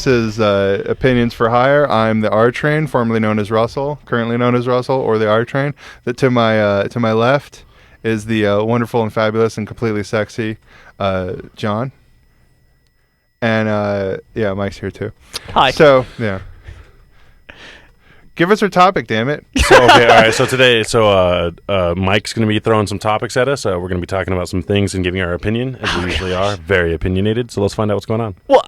This is Opinions for Hire. I'm the R Train, formerly known as Russell, currently known as Russell, or the R Train. That to my left is the wonderful and fabulous and completely sexy John. And Mike's here too. Hi. So yeah. Give us our topic, damn it. All right. So today, Mike's going to be throwing some topics at us. We're going to be talking about some things and giving our opinion, as we usually are. Very opinionated. So let's find out what's going on. Well,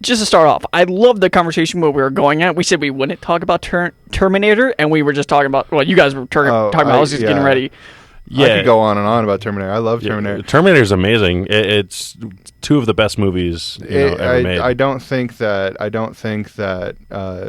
just to start off, I love the conversation where we were going at. We said we wouldn't talk about Terminator, and we were just talking about, well, you guys were talking about, I was just getting ready. Yeah. I could go on and on about Terminator. I love Terminator. Yeah, Terminator's amazing. It's two of the best movies ever made. I don't think that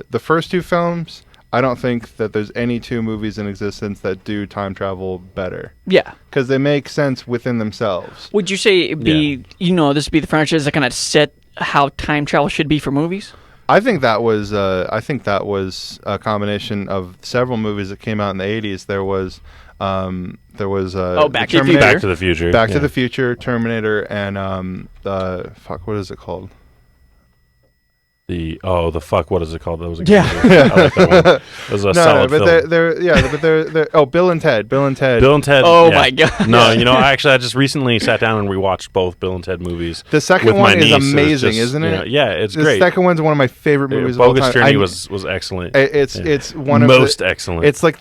the first two films, I don't think that there's any two movies in existence that do time travel better. Yeah. Because they make sense within themselves. Would you say it'd be, this would be the franchise that kind of set how time travel should be for movies? I think that was a combination of several movies that came out in the 80s. There was Back to the Future. Back to the Future, Terminator, and what is it called? What is it called? That was a yeah. I like that one. That was a solid film. They're Bill and Ted. Bill and Ted. Oh my god. No, I just recently sat down and rewatched both Bill and Ted movies. The second one is amazing, isn't it? It's great. The second one's one of my favorite movies of all time. Bogus Journey was excellent. It's one of most excellent. It's like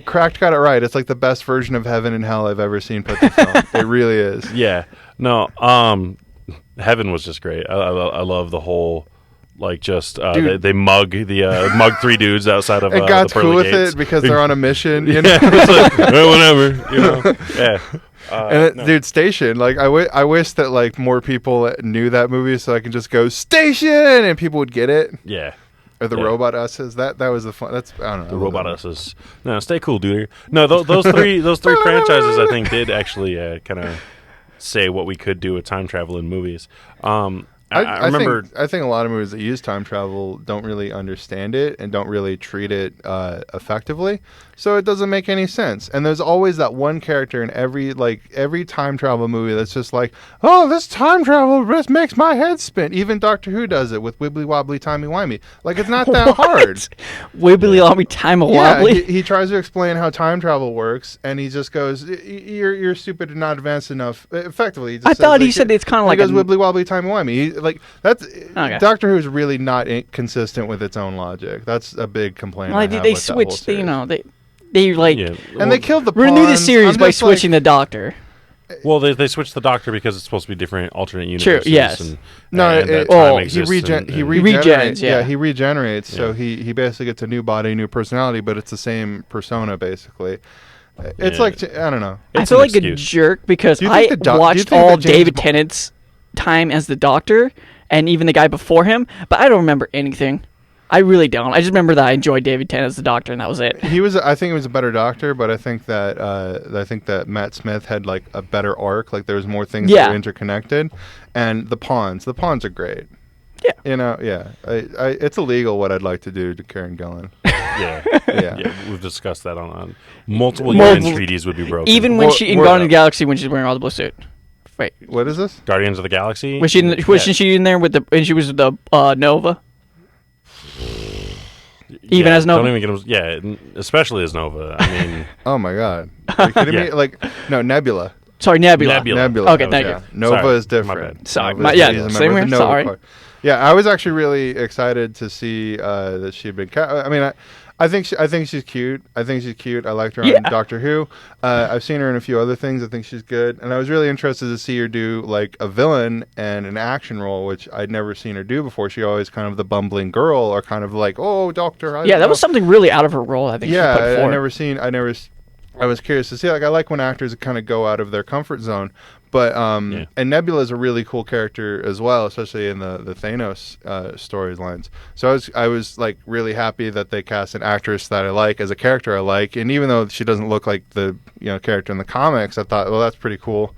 Cracked got it right. It's like the best version of Heaven and Hell I've ever seen put to film. It really is. Yeah. No. Heaven was just great. I love the whole. They mug three dudes outside of and God's the pearly cool with gates. it because they're on a mission. It's like, whatever. Dude, Station. Like I wish that more people knew that movie so I can just go Station and people would get it. Yeah. Or the Robot Us's. That was the fun. That's I don't know. The Robot Us's. No, stay cool, dude. No, those three franchises I think did actually kind of say what we could do with time travel in movies. I remember. I think a lot of movies that use time travel don't really understand it and don't really treat it effectively, so it doesn't make any sense. And there's always that one character in every time travel movie that's just like, oh, this time travel just makes my head spin. Even Doctor Who does it with wibbly wobbly timey wimey. Like it's not that hard. Wibbly wobbly timey wobbly. Yeah, he tries to explain how time travel works, and he just goes, "You're stupid and not advanced enough." Effectively, I thought he said it's kind of like he goes wibbly wobbly timey wimey. Doctor Who is really not consistent with its own logic. That's a big complaint. They switched. They they killed the renew the series by switching the Doctor. Well, they switched the Doctor because it's supposed to be different alternate universes. True. Yes. He regenerates. Yeah, he regenerates. Yeah. So he basically gets a new body, new personality, but it's the same persona basically. It's I don't know. I feel like a jerk because I watched all David Tennant's time as the Doctor and even the guy before him, but I don't remember anything. I really don't. I just remember that I enjoyed David Tennant as the Doctor, and that was it. I think he was a better Doctor, but I think that Matt Smith had a better arc. Like there was more things that were interconnected, and the pawns are great. Yeah. It's illegal what I'd like to do to Karen Gillan. Yeah. We've discussed that on multiple UN treaties would be broken. Even when she in Guardians of the Galaxy when she's wearing all the blue suit. Wait, what is this? Guardians of the Galaxy? Wasn't she in there when she was the Nova? Even as Nova? Don't even get especially as Nova. I mean... Oh my god. Are you kidding me? No, Nebula. Sorry, Nebula. Okay, thank you. Nova is different. Sorry. Same here. Sorry. Yeah, I was actually really excited to see that she had been... I think she's cute. I liked her on Doctor Who. I've seen her in a few other things. I think she's good, and I was really interested to see her do a villain and an action role, which I'd never seen her do before. She always kind of the bumbling girl, or kind of oh, Doctor. That was something really out of her role. I think. Yeah, I was curious to see. I like when actors kind of go out of their comfort zone. But and Nebula is a really cool character as well, especially in the Thanos storylines. So I was really happy that they cast an actress that I like as a character I like, and even though she doesn't look like the character in the comics, I thought, well, that's pretty cool.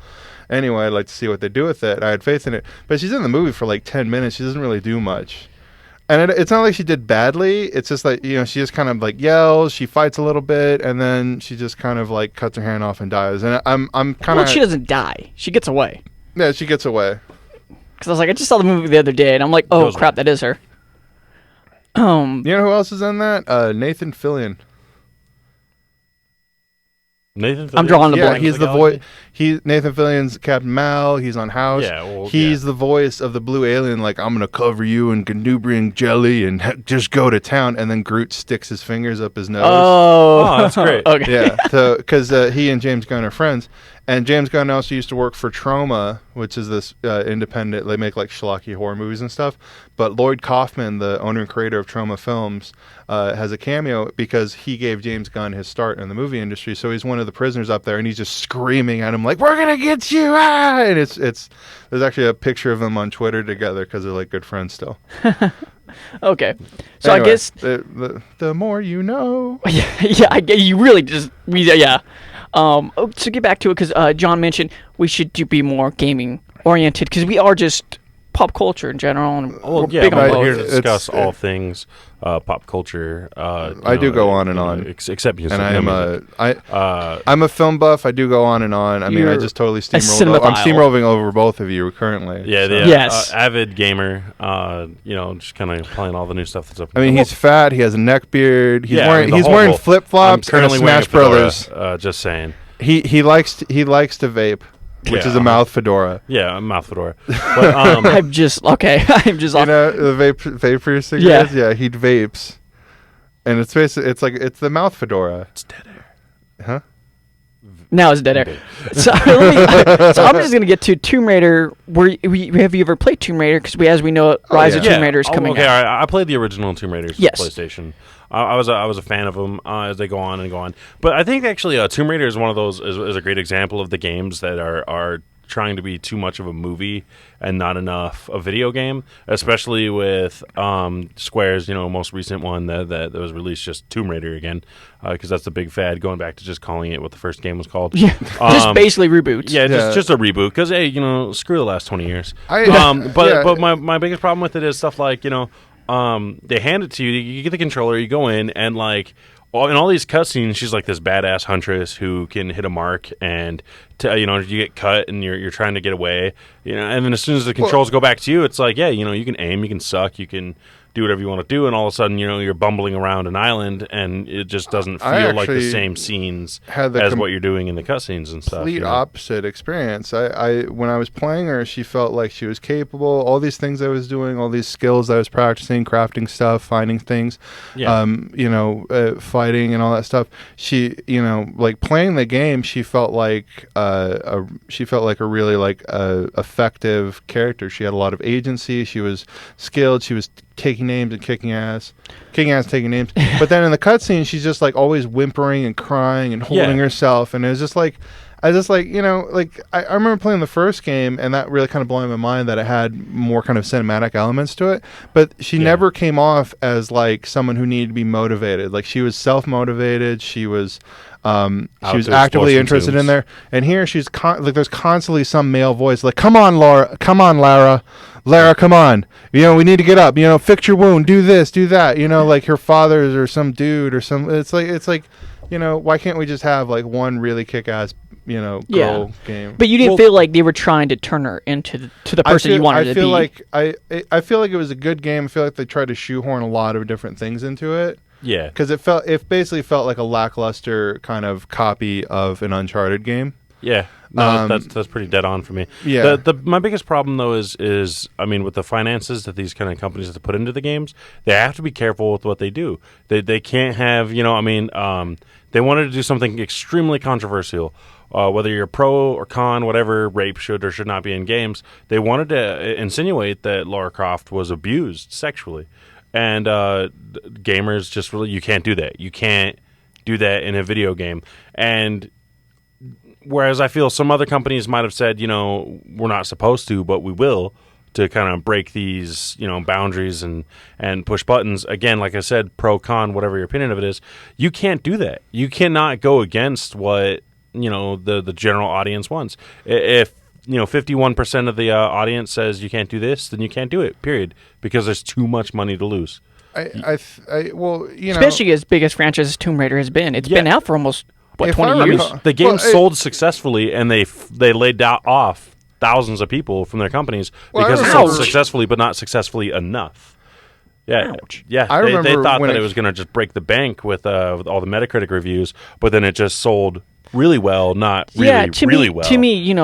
Anyway, I'd like to see what they do with it. I had faith in it, but she's in the movie for 10 minutes. She doesn't really do much. And it's not like she did badly. It's just she just kind of yells, she fights a little bit, and then she just kind of cuts her hand off and dies. And I'm kind of... Well, she doesn't die. She gets away. Yeah, she gets away. Because I was I just saw the movie the other day, and I'm like, oh, crap, that is her. You know who else is in that? Nathan Fillion. Nathan Fillion? I'm drawing the blank. He's the voice. Nathan Fillion's Captain Mal. He's on House. Yeah, well, he's the voice of the blue alien. Like, I'm gonna cover you in Ganubrian jelly and just go to town. And then Groot sticks his fingers up his nose. Oh, that's great. Okay. Yeah, so because he and James Gunn are friends, and James Gunn also used to work for Troma, which is this independent. They make like schlocky horror movies and stuff. But Lloyd Kaufman, the owner and creator of Troma Films, has a cameo because he gave James Gunn his start in the movie industry. So he's one of the prisoners up there, and he's just screaming at him like, "We're gonna get you!" Ah! And it's there's actually a picture of them on Twitter together because they're like good friends still. Okay, so anyway, I guess the more you know. yeah, you really just yeah. To get back to it, because John mentioned we should be more gaming oriented because we are just pop culture in general, and we're big on both. We're here to discuss all things pop culture. I do go on and on, except music. And I'm a film buff. I do go on and on. I mean, I just totally steamrolled. I'm steamrolling over both of you currently. Yeah, so. Yes. Avid gamer. Just kind of playing all the new stuff that's up. I mean, he's fat. He has a neck beard. He's wearing flip flops. Currently wearing Smash Brothers. Just saying. He likes to vape. Which is a mouth fedora. Yeah, a mouth fedora. But, I'm just off. You know the vape for your cigarettes? Yeah, he vapes, and it's basically it's the mouth fedora. It's dead air. Huh? Now it's dead air. So I'm just gonna get to Tomb Raider. Have you ever played Tomb Raider? Because as we know, Rise of Tomb Raider is coming out. Okay, I played the original Tomb Raiders yes. for PlayStation. I was a fan of them as they go on and go on. But I think actually Tomb Raider is one of those is a great example of the games that are trying to be too much of a movie and not enough a video game, especially with Square's most recent one that was released, just Tomb Raider again, because that's the big fad, going back to just calling it what the first game was called. Yeah, just basically reboots. Yeah, just a reboot, because hey, screw the last 20 years. But my biggest problem with it is stuff like they hand it to you, you get the controller, you go in, and like in all these cutscenes, she's like this badass huntress who can hit a mark, and you get cut, and you're trying to get away, and then as soon as the controls go back to you, it's like, you can aim, you can suck, you can do whatever you want to do, and all of a sudden, you're bumbling around an island, and it just doesn't feel like the same scenes as what you're doing in the cutscenes and stuff. Complete opposite experience. I when I was playing her, she felt like she was capable. All these things I was doing, all these skills I was practicing, crafting stuff, finding things, fighting and all that stuff. She, like playing the game, she felt like a really effective character. She had a lot of agency. She was skilled. She was taking names and kicking ass, taking names. But then in the cutscene, she's just like always whimpering and crying and holding herself. And it was just like, I remember playing the first game, and that really kind of blowing my mind that it had more kind of cinematic elements to it. But she never came off as like someone who needed to be motivated. Like she was self-motivated. She was actively interested in there. And here she's there's constantly some male voice like, "Come on, Laura. Come on, Lara. Lara, come on. We need to get up. Fix your wound. Do this. Do that. Like her father's or some dude or some. It's like, why can't we just have like one really kick-ass, girl game? But you didn't feel like they were trying to turn her into the person you wanted to be. I feel like it was a good game. I feel like they tried to shoehorn a lot of different things into it. Yeah, because it basically felt like a lackluster kind of copy of an Uncharted game. Yeah, no, that's pretty dead on for me. Yeah, my biggest problem though is I mean, with the finances that these kind of companies have to put into the games, they have to be careful with what they do. They can't have they wanted to do something extremely controversial. Whether you're pro or con, whatever, rape should or should not be in games, they wanted to insinuate that Lara Croft was abused sexually. And gamers just really, you can't do that. You can't do that in a video game. And whereas I feel some other companies might have said, we're not supposed to, but we will, to kind of break these, boundaries and push buttons. Again, like I said, pro, con, whatever your opinion of it is, you can't do that. You cannot go against what, the general audience wants. If 51% of the audience says you can't do this, then you can't do it, period, because there's too much money to lose. Especially as big as franchise Tomb Raider has been. It's been out for almost, 20 years? The game sold successfully, and they laid off thousands of people from their companies because it sold successfully, but not successfully enough. Yeah, ouch. Yeah. I remember they thought when that it was going to just break the bank with all the Metacritic reviews, but then it just sold really well, not really well. To me,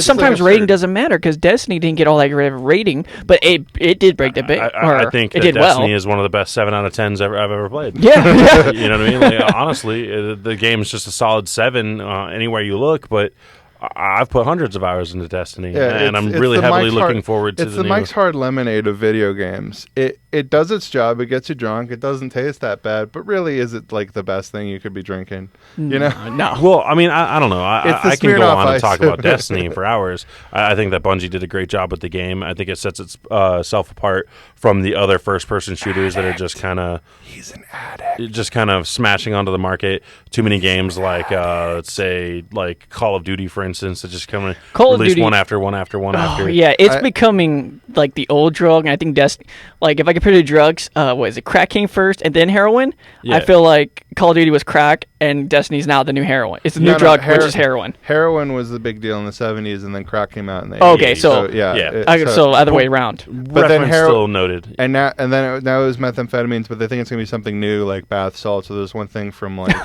sometimes rating doesn't matter because Destiny didn't get all that great of a rating, but it did break the bank. I think that Destiny is one of the best 7 out of 10s I've ever played. Yeah. You know what I mean? Like, honestly, the game's just a solid 7 anywhere you look, but I've put hundreds of hours into Destiny, and I'm really heavily looking forward to the Mike's Hard Lemonade of video games. It does its job. It gets you drunk. It doesn't taste that bad, but really, is it like the best thing you could be drinking? You know? No. Well, I mean, I don't know. I can go on and talk about Destiny Destiny for hours. I think that Bungie did a great job with the game. I think it sets itself apart from the other first-person shooters that are just kind of smashing onto the market. Too many games like, let's say, like Call of Duty, for instance, that just come release one after one after one after. Yeah, it's becoming like the old drug, and I think Destiny. Like, if I compare the drugs, what is it? Crack came first, and then heroin. Yeah. I feel like Call of Duty was crack, and Destiny's now the new heroin. It's the new drug, which is heroin. Heroin was the big deal in the 70s, and then crack came out in the 80s. Okay, so other way around. But then still noted. And now it was methamphetamines, but they think it's going to be something new, like bath salts. So there's one thing from like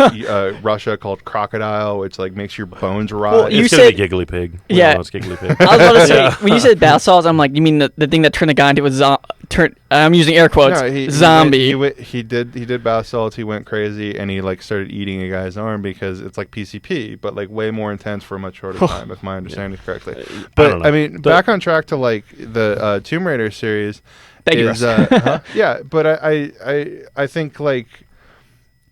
Russia called crocodile, which like makes your bones rot. Well, it's going to be Giggly Pig. Yeah. It's Giggly Pig. I was about to say, when you said bath salts, I'm like, you mean the thing that turned the guy into a I'm using air quotes. No, zombie. He did bath salts. He went crazy, and he like started eating a guy's arm because it's like PCP, but like way more intense for a much shorter time, if my understanding is correctly. But I mean, back on track to like the Tomb Raider series. Thank you. Yeah, but I think like.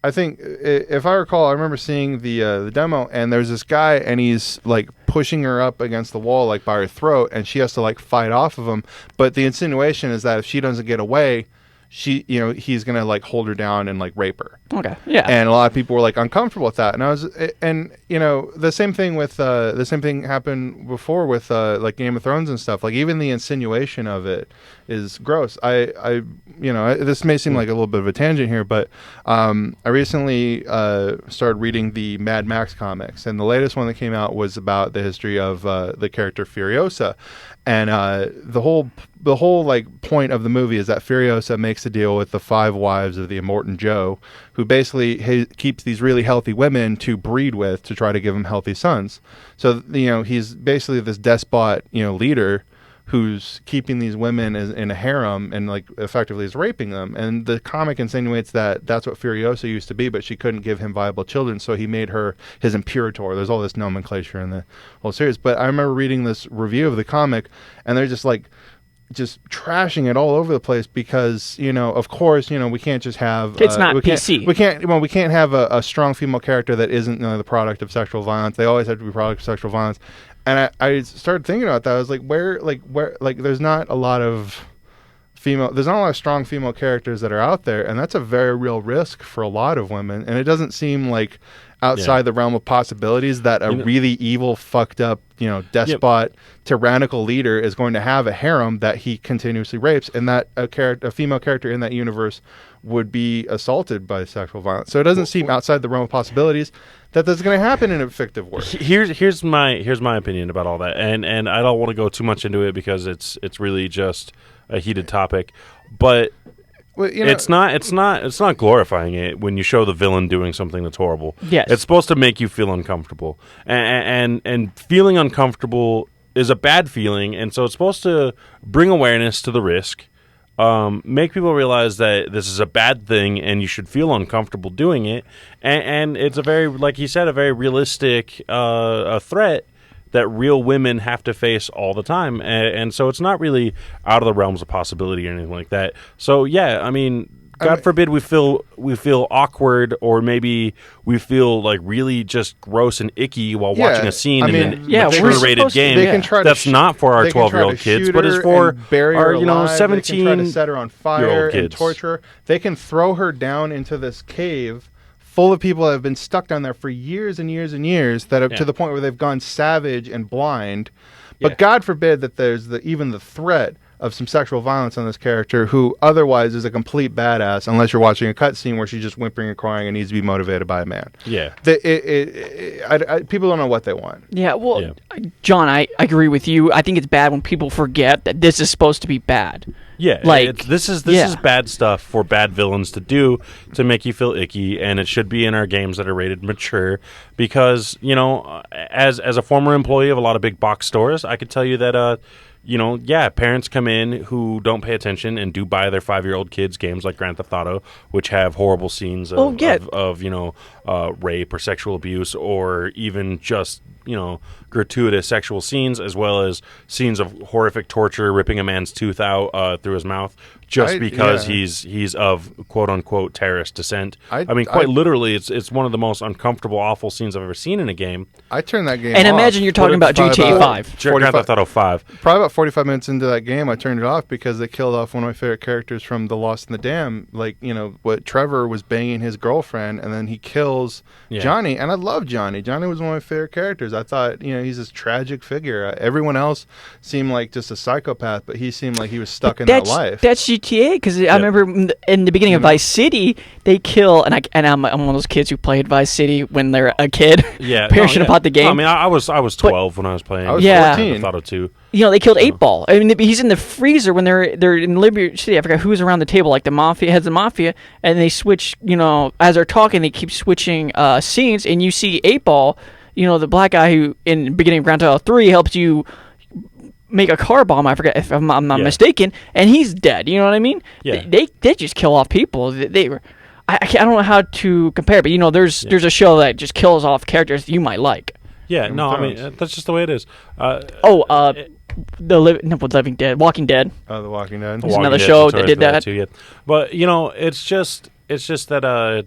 I think if I recall, I remember seeing the demo, and there's this guy, and he's like pushing her up against the wall, like by her throat, and she has to like fight off of him. But the insinuation is that if she doesn't get away, he's gonna like hold her down and like rape her. Okay, yeah. And a lot of people were like uncomfortable with that, and the same thing happened before with like Game of Thrones and stuff. Like even the insinuation of it is gross. This may seem like a little bit of a tangent here, but I recently started reading the Mad Max comics, and the latest one that came out was about the history of the character Furiosa, and the whole like point of the movie is that Furiosa makes a deal with the 5 wives of the Immortan Joe, who basically keeps these really healthy women to breed with to try to give them healthy sons. So he's basically this despot leader who's keeping these women in a harem and like effectively is raping them. And the comic insinuates that that's what Furiosa used to be, but she couldn't give him viable children, so he made her his imperator. There's all this nomenclature in the whole series. But I remember reading this review of the comic, and they're just trashing it all over the place because of course we can't just have it's not PC. We can't have a strong female character that isn't the product of sexual violence. They always have to be product of sexual violence. And I started thinking about that. I was like, where there's not a lot of strong female characters that are out there, and that's a very real risk for a lot of women. And it doesn't seem like outside the realm of possibilities that a really evil, fucked up, despot, tyrannical leader is going to have a harem that he continuously rapes, and that a female character in that universe would be assaulted by sexual violence. So it doesn't seem outside the realm of possibilities that that's going to happen in a fictive world. Here's my opinion about all that, and I don't want to go too much into it because it's really just a heated topic, but. Well, it's not glorifying it when you show the villain doing something that's horrible. Yes. It's supposed to make you feel uncomfortable, and feeling uncomfortable is a bad feeling, and so it's supposed to bring awareness to the risk, make people realize that this is a bad thing and you should feel uncomfortable doing it, and it's a very, like you said, a very realistic a threat that real women have to face all the time, and so it's not really out of the realms of possibility or anything like that. So yeah, I mean, God forbid we feel awkward, or maybe we feel like really just gross and icky while watching a scene in a mature-rated game. That's not for our 12-year-old kids, but is for our 17. They can try to set her on fire and kids. Torture her. They can throw her down into this cave full of people that have been stuck down there for years and years and years, that are to the point where they've gone savage and blind. But God forbid that there's even the threat of some sexual violence on this character, who otherwise is a complete badass, unless you're watching a cutscene where she's just whimpering and crying and needs to be motivated by a man. Yeah. People don't know what they want. Yeah, well, John, I agree with you. I think it's bad when people forget that this is supposed to be bad. Yeah, like this is bad stuff for bad villains to do to make you feel icky, and it should be in our games that are rated mature. Because as a former employee of a lot of big box stores, I could tell you that parents come in who don't pay attention and do buy their 5-year-old kids games like Grand Theft Auto, which have horrible scenes of rape or sexual abuse, or even just gratuitous sexual scenes, as well as scenes of horrific torture, ripping a man's tooth out through his mouth just because he's of quote unquote terrorist descent. Quite literally, it's one of the most uncomfortable, awful scenes I've ever seen in a game. I turned that game and off. imagine you're talking about GTA 5. Grand Theft Auto 5. Probably about 45 minutes into that game, I turned it off because they killed off one of my favorite characters from The Lost in the Dam. What Trevor was banging his girlfriend, and then he kills Johnny. And I love Johnny. Johnny was one of my favorite characters. I thought, he's this tragic figure. Everyone else seemed like just a psychopath, but he seemed like he was stuck in that life. That's GTA, because I remember in the beginning of Vice City, they kill, and I'm one of those kids who played Vice City when they're a kid, passionate about the game. I was 12 when I was playing. I was 14. Auto 2. They killed 8-Ball. I mean, he's in the freezer when they're in Liberty City. I forgot who's around the table, like the mafia, heads of mafia, and they switch, as they're talking, they keep switching scenes, and you see 8-Ball, the black guy who in the beginning of Grand Theft Auto 3 helps you make a car bomb. I forget if I'm not mistaken, and he's dead. You know what I mean? Yeah. They just kill off people. They were. I don't know how to compare, but there's a show that just kills off characters you might like. Yeah, no, I mean that's just the way it is. Living Dead, Walking Dead. Oh, The Walking Dead. There's another show that did that. Too, yeah. But it's just that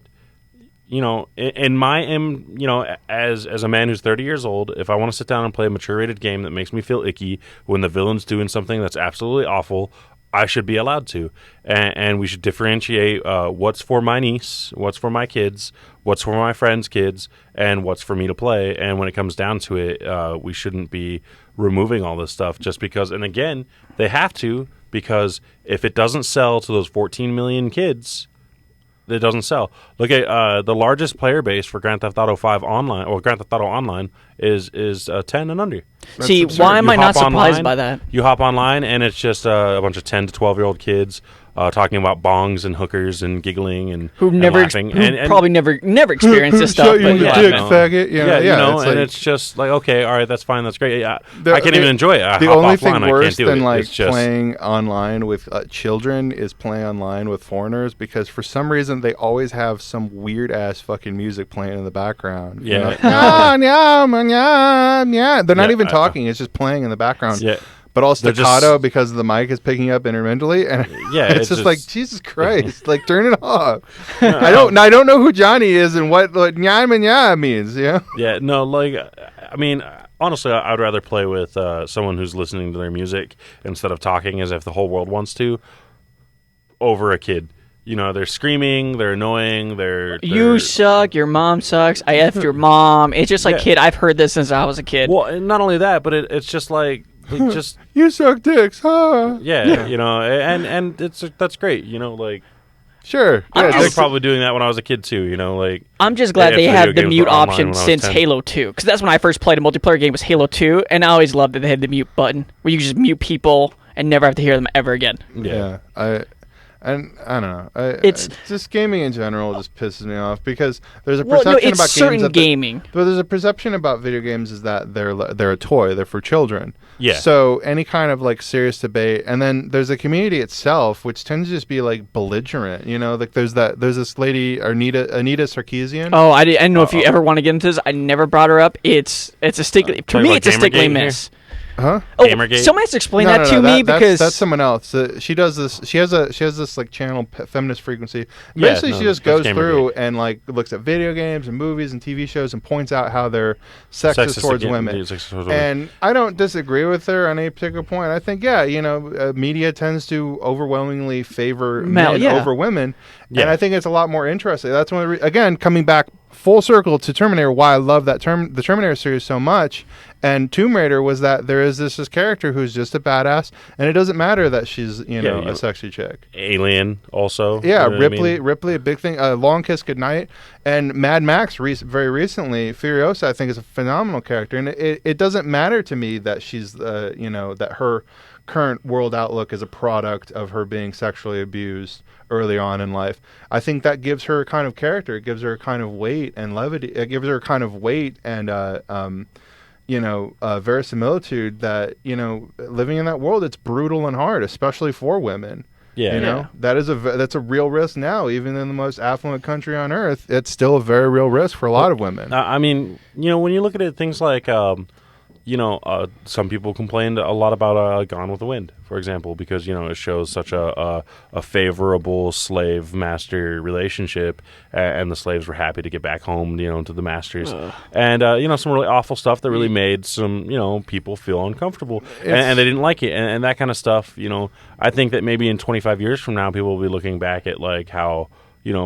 in my as a man who's 30 years old, if I want to sit down and play a mature rated game that makes me feel icky when the villain's doing something that's absolutely awful, I should be allowed to, and we should differentiate what's for my niece, what's for my kids, what's for my friends' kids, and what's for me to play. And when it comes down to it, we shouldn't be removing all this stuff just because. And again, they have to, because if it doesn't sell to those 14 million kids, it doesn't sell. Look at the largest player base for Grand Theft Auto 5 online, or Grand Theft Auto Online, is 10 and under. That's See, absurd. Why am I not surprised by that? You hop online, and it's just a bunch of 10 to 12-year-old kids talking about bongs and hookers and giggling and laughing. Probably never experienced this stuff. Shut your dick, faggot. It's just like, okay, all right, that's fine, that's great. I can't even enjoy it. The only thing worse than playing online with children is playing online with foreigners, because for some reason they always have some weird ass fucking music playing in the background. Yeah, they're not even talking; it's just playing in the background. Yeah. But all staccato because the mic is picking up intermittently, and it's just like, Jesus Christ, like, turn it off. I don't know who Johnny is and what nya means. Yeah, no, like, I mean, honestly, I'd rather play with someone who's listening to their music instead of talking as if the whole world wants to, over a kid. They're screaming, they're annoying, You suck, your mom sucks, I effed your mom. It's just like, kid, I've heard this since I was a kid. Well, and not only that, but it's just like, you suck dicks, huh? Yeah. And that's great, like. Sure. I was probably doing that when I was a kid too, like. I'm just glad they had the mute option since Halo 2, because that's when I first played a multiplayer game, was Halo 2, and I always loved that they had the mute button where you could just mute people and never have to hear them ever again. Yeah. And I don't know. It's just gaming in general just pisses me off, because there's a perception about games gaming. But there's a perception about video games is that they're a toy, they're for children. Yeah. So any kind of like serious debate, and then there's a community itself which tends to just be like belligerent. Like there's this lady Anita Sarkeesian. Oh, I didn't know if you ever want to get into this. I never brought her up. It's a stickly to me. It's a stickly miss. Huh? Oh, someone has to explain that to me, because that's someone else. She does this. She has this like channel, Feminist Frequency. Basically, she just goes through and like looks at video games and movies and TV shows and points out how they're sexist towards women. And I don't disagree with her on any particular point. I think media tends to overwhelmingly favor men over women, and I think it's a lot more interesting. That's one again coming back full circle to Terminator. Why I love the Terminator series so much. And Tomb Raider was that there is this character who's just a badass, and it doesn't matter that she's a sexy chick. Alien also. Yeah, Ripley, a big thing. Long Kiss Goodnight, and Mad Max very recently. Furiosa, I think, is a phenomenal character, and it doesn't matter to me that she's that her current world outlook is a product of her being sexually abused early on in life. I think that gives her a kind of character. It gives her a kind of weight and levity. It gives her a kind of weight and verisimilitude that, living in that world, it's brutal and hard, especially for women. Yeah, that's a real risk now. Even in the most affluent country on earth, it's still a very real risk for a lot of women. I mean, when you look at it, things like some people complained a lot about Gone with the Wind, for example, because it shows such a favorable slave-master relationship, and the slaves were happy to get back home, to the masters, and some really awful stuff that really made some people feel uncomfortable, and they didn't like it, and that kind of stuff. I think that maybe in 25 years from now, people will be looking back at like how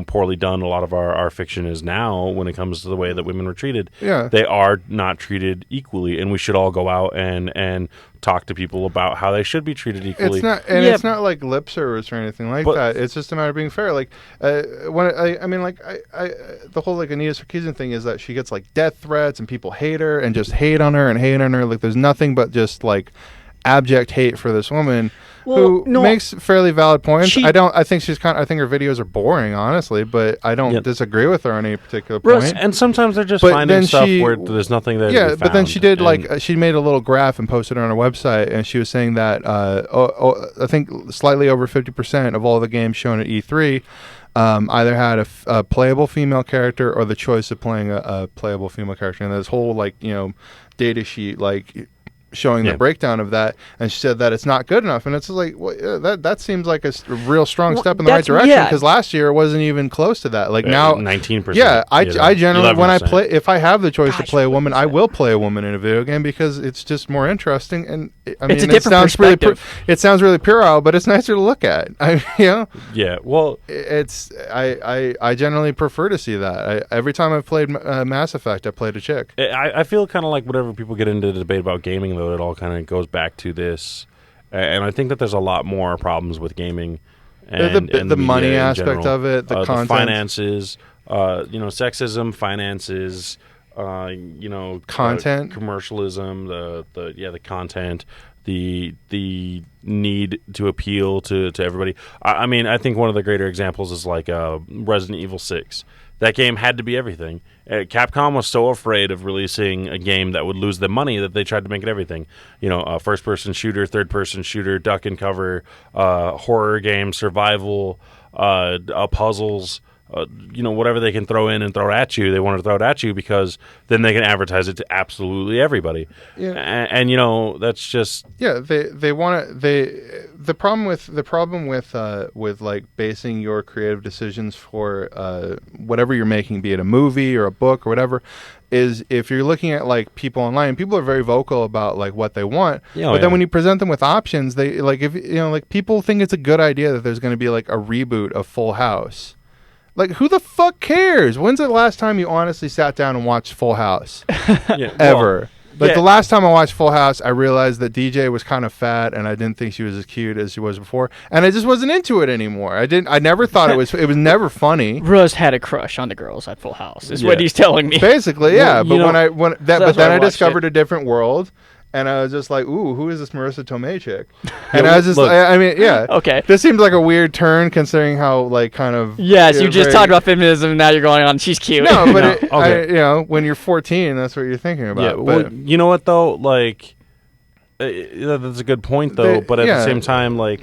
poorly done a lot of our fiction is now when it comes to the way that women were treated. Yeah. They are not treated equally, and we should all go out and talk to people about how they should be treated equally. It's not like lip service or anything like that. It's just a matter of being fair. Like the whole like Anita Sarkeesian thing is that she gets like death threats and people hate her and just hate on her. Like there's nothing but just like abject hate for this woman. Who makes fairly valid points. I think her videos are boring, honestly, but I don't disagree with her on any particular point. And sometimes they're just finding stuff where there's nothing there. Yeah, but then she did she made a little graph and posted it on her website, and she was saying that I think slightly over 50% of all the games shown at E3 either had a playable female character or the choice of playing a playable female character, and this whole data sheet showing the breakdown of that, and she said that it's not good enough, and it's like that seems like a real strong step in the right direction, because last year it wasn't even close to that. Like now 19%. Yeah, I generally 11%. When I play, if I have the choice to play a woman, I will play a woman in a video game because it's just more interesting, and it's a different perspective. It sounds really puerile, but it's nicer to look at. Yeah, well, it's I generally prefer to see that. Every time I've played Mass Effect, I played a chick. I feel kind of like whenever people get into the debate about gaming, though, it all kind of goes back to this, and I think that there's a lot more problems with gaming, and the money aspect of it, the content, the finances, sexism, finances, content, commercialism, the content, the need to appeal to everybody. I mean, I think one of the greater examples is like Resident Evil 6. That game had to be everything. Capcom was so afraid of releasing a game that would lose them money that they tried to make it everything. First-person shooter, third-person shooter, duck and cover, horror game, survival, puzzles, whatever they can throw in and throw at you, they want to throw it at you because then they can advertise it to absolutely everybody. Yeah. And that's just they want to the problem with like basing your creative decisions for whatever you're making, be it a movie or a book or whatever, is if you're looking at like people online, people are very vocal about like what they want, but then when you present them with options, they like if people think it's a good idea that there's going to be like a reboot of Full House. Like, who the fuck cares? When's the last time you honestly sat down and watched Full House? Ever. The last time I watched Full House, I realized that DJ was kind of fat, and I didn't think she was as cute as she was before, and I just wasn't into it anymore. I never thought it was never funny. Russ had a crush on the girls at Full House, is what he's telling me. Basically, yeah. But then I discovered a different world. And I was just like, ooh, who is this Marissa Tomei chick? And I was just, Okay. This seems like a weird turn considering how, like, kind of... Yes, you just talked about feminism, and now you're going on, she's cute. No, but, when you're 14, that's what you're thinking about. Yeah, well, you know what, though? Like, that's a good point, though. But at the same time, like...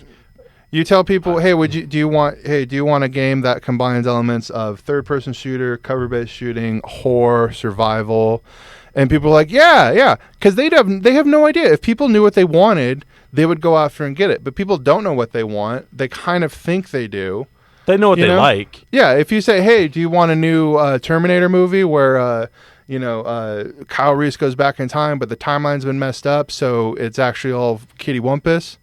You tell people, hey, do you want a game that combines elements of third-person shooter, cover-based shooting, horror, survival... And people are like, yeah, because they have no idea. If people knew what they wanted, they would go after and get it. But people don't know what they want. They kind of think they do. They know what they like. Yeah, if you say, hey, do you want a new Terminator movie where, Kyle Reese goes back in time, but the timeline's been messed up, so it's actually all Kitty Wumpus.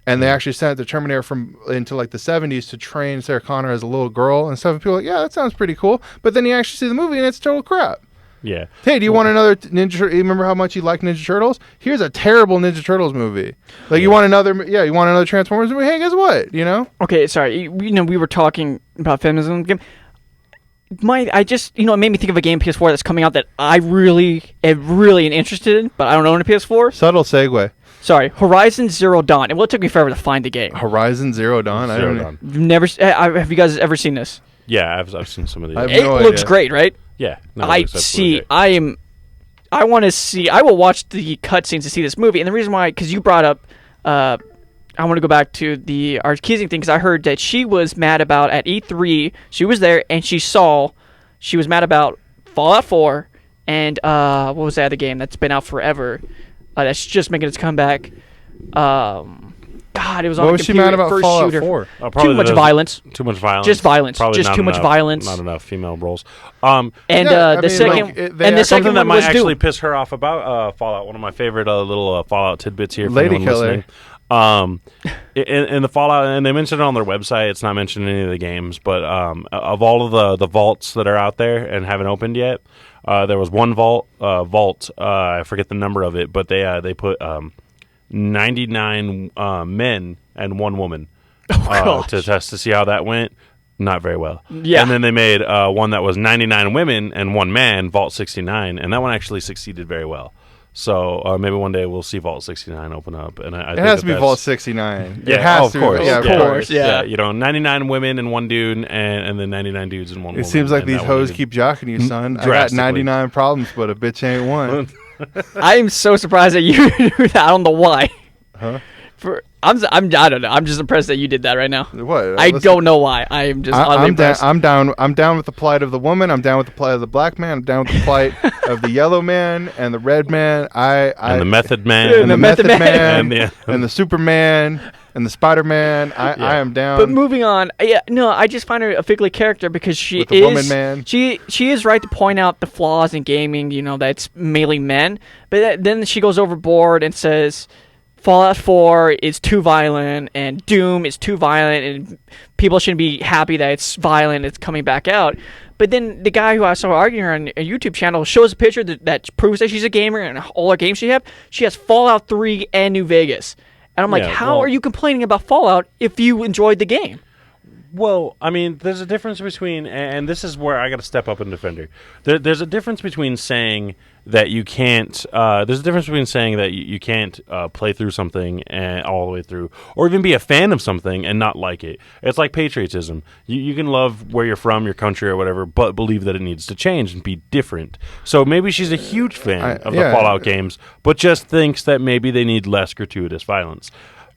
And they actually sent the Terminator into like the 70s to train Sarah Connor as a little girl and stuff. And people are like, yeah, that sounds pretty cool. But then you actually see the movie and it's total crap. Yeah. Hey, do you want another Ninja Turtle? You remember how much you like Ninja Turtles? Here's a terrible Ninja Turtles movie. Like you want another Transformers movie? Hey, guess what? Okay, sorry. We were talking about feminism. It made me think of a game PS4 that's coming out that I really am interested in, but I don't own a PS4. Subtle segue. Sorry, Horizon Zero Dawn. It took me forever to find the game. Horizon Zero Dawn. I don't know. Never. Have you guys ever seen this? Yeah, I've seen some of these. It looks great, right? Yeah. No, I see. I want to see. I will watch the cutscenes to see this movie, and the reason why, because you brought up. I want to go back to the Arkezing thing because I heard that she was mad about at E3. She was there and she was mad about Fallout 4 and what was that other game that's been out forever? That's just making its comeback. God, it was on what a was she computer, mad about first Fallout shooter. 4? Too much violence. Too much violence. Just violence. Probably just too much violence. Not enough female roles. And the second that one might was actually Doom. piss her off about Fallout. One of my favorite little Fallout tidbits here. Lady Killer. In the Fallout, and they mentioned it on their website. It's not mentioned in any of the games, but of all of the vaults that are out there and haven't opened yet, there was one vault. I forget the number of it, but they put 99 men and one woman to test to see how that went. Not very well. Yeah. And then they made one that was 99 women and one man, Vault 69, and that one actually succeeded very well. So maybe one day we'll see Vault 69 open up, and I it think has to be Vault 69. Yeah, it has of course. Yeah, of course. Yeah. You know, 99 women and one dude, and then 99 dudes and one woman. It seems like these hoes keep jocking you, son. I got 99 problems, but a bitch ain't one. I am so surprised that you do that. I don't know why. Huh? I don't know. I'm just impressed that you did that right now. What? I don't know why. I am just oddly impressed. I'm down with the plight of the woman. I'm down with the plight of the black man. I'm down with the plight of the yellow man and the red man. And the method man. And the method man. And the Superman. And the Spider-Man. I am down. But moving on, I just find her a fickly character because she with the woman man. She is right to point out the flaws in gaming. You know, that's mainly men. But then she goes overboard and says Fallout 4 is too violent and Doom is too violent and people shouldn't be happy that it's violent, it's coming back out. But then the guy who I saw arguing on a YouTube channel shows a picture that proves that she's a gamer and all her games she has Fallout 3 and New Vegas. And I'm like, how are you complaining about Fallout if you enjoyed the game? Well, I mean, there's a difference between, and this is where I got to step up and defend her. There's a difference between saying that you can't. There's a difference between saying that you can't play through something and all the way through, or even be a fan of something and not like it. It's like patriotism. You can love where you're from, your country, or whatever, but believe that it needs to change and be different. So maybe she's a huge fan of the Fallout games, but just thinks that maybe they need less gratuitous violence.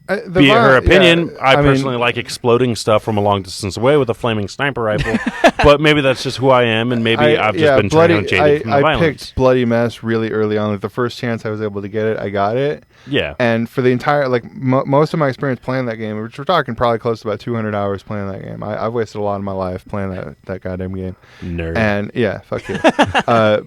Be it her opinion, I personally like exploding stuff from a long distance away with a flaming sniper rifle, but maybe that's just who I am, and maybe I've just been jaded from the violence. I picked Bloody Mess really early on. Like the first chance I was able to get it, I got it. Yeah. And for the entire, most of my experience playing that game, which we're talking probably close to about 200 hours playing that game. I've wasted a lot of my life playing that goddamn game. Nerd. And yeah, fuck you.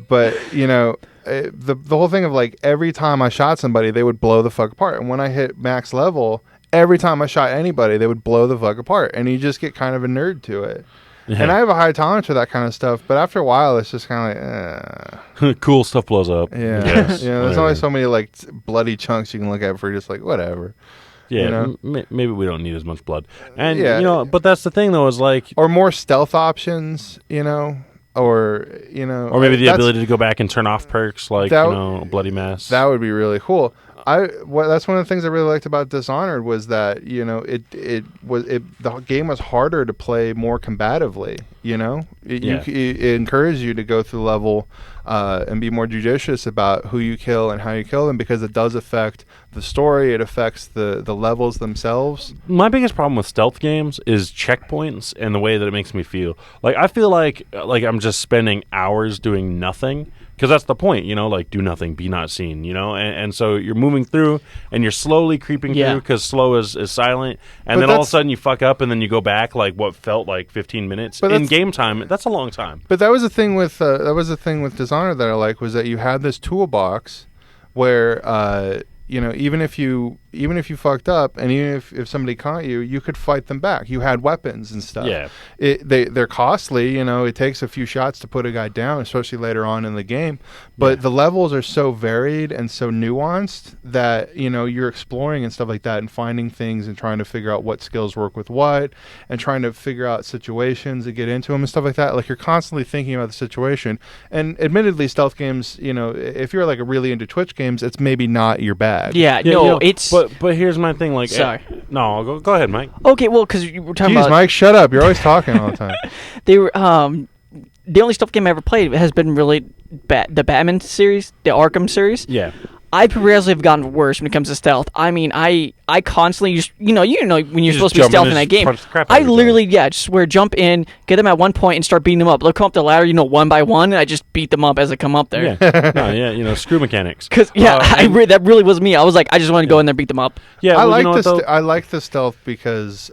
But, you know, the whole thing of like every time I shot somebody, they would blow the fuck apart. And when I hit max level, every time I shot anybody, they would blow the fuck apart. And you just get kind of a nerd to it. Yeah. And I have a high tolerance for that kind of stuff, but after a while, it's just kind of like, cool stuff blows up. Yeah, yes, there's only so many like bloody chunks you can look at for just like whatever. Yeah, you know? Maybe we don't need as much blood, and you know, but that's the thing though, is like, or more stealth options, you know, or maybe the ability to go back and turn off perks like Bloody Mess. That would be really cool. That's one of the things I really liked about Dishonored was that the game was harder to play more combatively. You know, it encouraged you to go through the level and be more judicious about who you kill and how you kill them because it does affect the story. It affects the levels themselves. My biggest problem with stealth games is checkpoints and the way that it makes me feel. Like I feel like I'm just spending hours doing nothing. Because that's the point, you know, like do nothing, be not seen, you know, and so you're moving through and you're slowly creeping through because slow is silent, and then all of a sudden you fuck up and then you go back like what felt like 15 minutes in game time. That's a long time. But that was the thing with Dishonored that I like was that you had this toolbox where even if you even if you fucked up, and even if somebody caught you, you could fight them back. You had weapons and stuff. Yeah. They're costly. It takes a few shots to put a guy down, especially later on in the game. But the levels are so varied and so nuanced that you're exploring and stuff like that, and finding things and trying to figure out what skills work with what, and trying to figure out situations and get into them and stuff like that. Like, you're constantly thinking about the situation. And admittedly, stealth games, if you're like really into Twitch games, it's maybe not your bag. Yeah, no, it's. But here's my thing. Like, sorry. No, go ahead, Mike. Okay, well, because you were talking about. Mike, shut up! You're always talking all the time. They were the only stealth game I ever played has been really the Batman series, the Arkham series. Yeah. I progressively have gotten worse when it comes to stealth. I mean, I constantly just, when you're supposed to be stealth in that game, I literally, just jump in, get them at one point, and start beating them up. They'll come up the ladder, one by one, and I just beat them up as they come up there. Yeah, screw mechanics. Because, that really was me. I was like, I just want to go in there and beat them up. Yeah, I like the stealth because,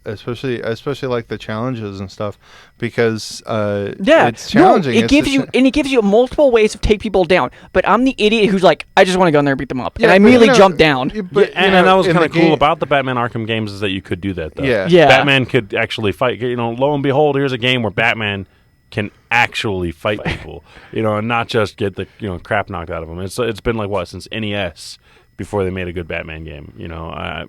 especially like the challenges and stuff, because it's challenging. No, it gives you multiple ways to take people down. But I'm the idiot who's like, I just want to go in there and beat them up, and I immediately jump down. But and that was kind of cool about the Batman Arkham games, is that you could do that, though. Yeah. Batman could actually fight. Lo and behold, here's a game where Batman can actually fight people, and not just get the crap knocked out of him. It's been like since NES before they made a good Batman game. I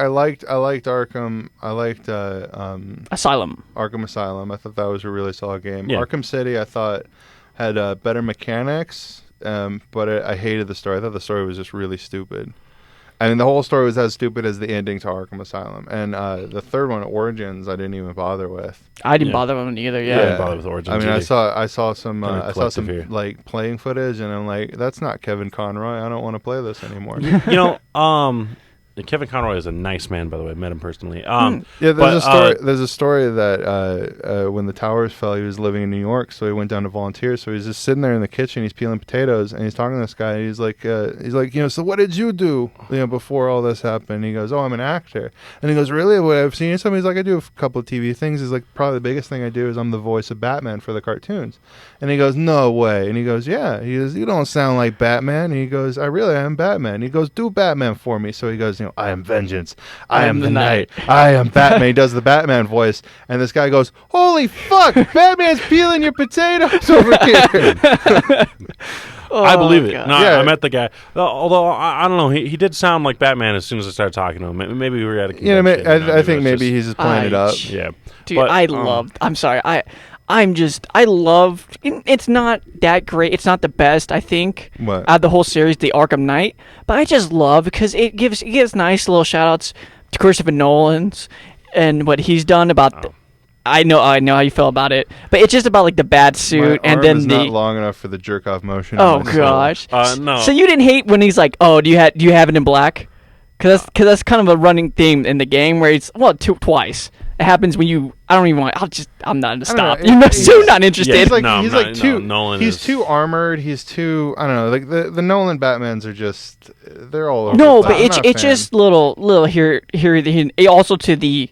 liked Arkham. I liked Asylum. Arkham Asylum. I thought that was a really solid game. Yeah. Arkham City, I thought, had better mechanics. But I hated the story. I thought the story was just really stupid. I mean, the whole story was as stupid as the ending to Arkham Asylum. And the third one, Origins, I didn't even bother with. I didn't bother with it either. Yeah. I didn't bother with Origins. I mean, either. I saw some like playing footage, and I'm like, that's not Kevin Conroy. I don't want to play this anymore. Kevin Conroy is a nice man, by the way. I met him personally. There's a story that when the towers fell, he was living in New York, so he went down to volunteer. So he's just sitting there in the kitchen, he's peeling potatoes, and he's talking to this guy. And he's like, so what did you do, before all this happened? And he goes, oh, I'm an actor. And he goes, really? What, I've seen something. He's like, I do a couple of TV things. He's like, probably the biggest thing I do is I'm the voice of Batman for the cartoons. And he goes, no way. And he goes, yeah. He goes, you don't sound like Batman. And he goes, I really am Batman. And he goes, do Batman for me. So he goes, I am vengeance. I am the night. I am Batman. He does the Batman voice. And this guy goes, holy fuck, Batman's peeling your potatoes over here. I believe it. No, I met the guy. Although, I don't know. He did sound like Batman as soon as I started talking to him. Maybe we were at a convention. I think maybe he's just playing it up. Yeah. Dude, I loved... I'm sorry. I love. It's not that great. It's not the best, I think, out of the whole series, the Arkham Knight. But I just love because it gives nice little shout outs to Christopher Nolan's and what he's done about. I know how you feel about it, but it's just about like the bad suit My and arm then is not long enough for the jerk off motion. Oh gosh. No. So you didn't hate when he's like, oh, do you have it in black? Because that's kind of a running theme in the game where it's twice. It happens when you. I don't even want. I'm not gonna stop. You're so not interested. Nolan he's too armored. He's too. I don't know. Like the Nolan Batmans are just. They're all over. No, but it's just little here. Also to the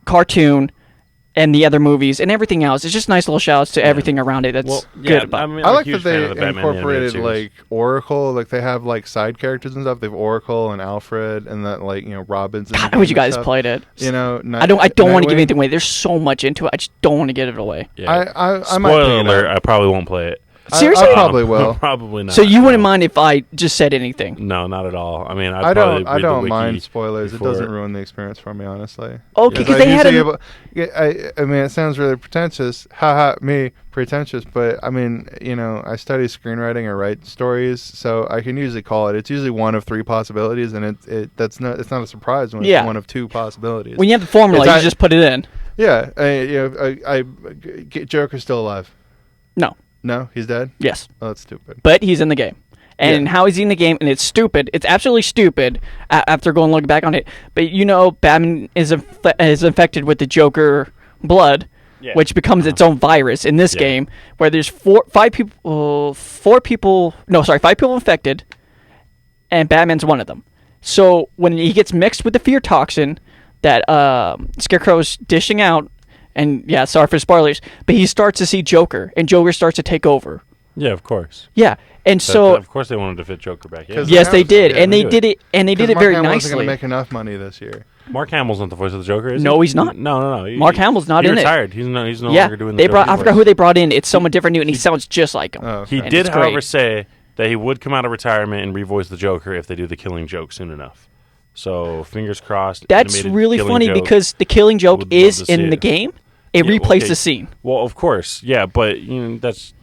cartoon and the other movies and everything else. It's just nice little shouts to everything around it. That's good about. I like that they incorporated like Oracle. Like they have like side characters and stuff. They have Oracle and Alfred and that Robin's. God, I wish you guys played it. I don't want to give anything away. There's so much into it. I just don't want to give it away. Yeah. I might Spoiler alert. I probably won't play it. Seriously? I probably will. Probably not. So you wouldn't mind if I just said anything? No, not at all. I mean, I don't mind spoilers. It doesn't ruin the experience for me, honestly. Okay, because they had I mean, it sounds really pretentious. Haha, me pretentious. But I mean, I study screenwriting or write stories, so I can usually call it. It's usually one of three possibilities, and it's not a surprise when it's one of two possibilities. When you have the formula, you just put it in. Yeah, Joker's still alive. No. No, he's dead? Yes. Oh, that's stupid. But he's in the game. And how he's in the game, and it's stupid. It's absolutely stupid after looking back on it. But Batman is infected with the Joker blood, which becomes its own virus in this game, where there's five people infected, and Batman's one of them. So when he gets mixed with the fear toxin that Scarecrow's dishing out, and sorry for spoilers, but he starts to see Joker, and Joker starts to take over Yeah, of course. Yeah, and so of course they wanted to fit Joker back in. Yes, they did, and they did it, and they did it very nicely. Mark Hamill wasn't going to make enough money this year. Mark Hamill's not the voice of the Joker, is he? No, he's not. No. Mark Hamill's not in it. He retired. He's no longer doing the Joker I forgot who they brought in. It's someone different new, and he sounds just like him. Oh, okay. He did, however, say that he would come out of retirement and revoice the Joker if they do the Killing Joke soon enough. So, fingers crossed. That's really funny because the Killing Joke is in the game. It replays the scene. Well, of course. Yeah, but that's...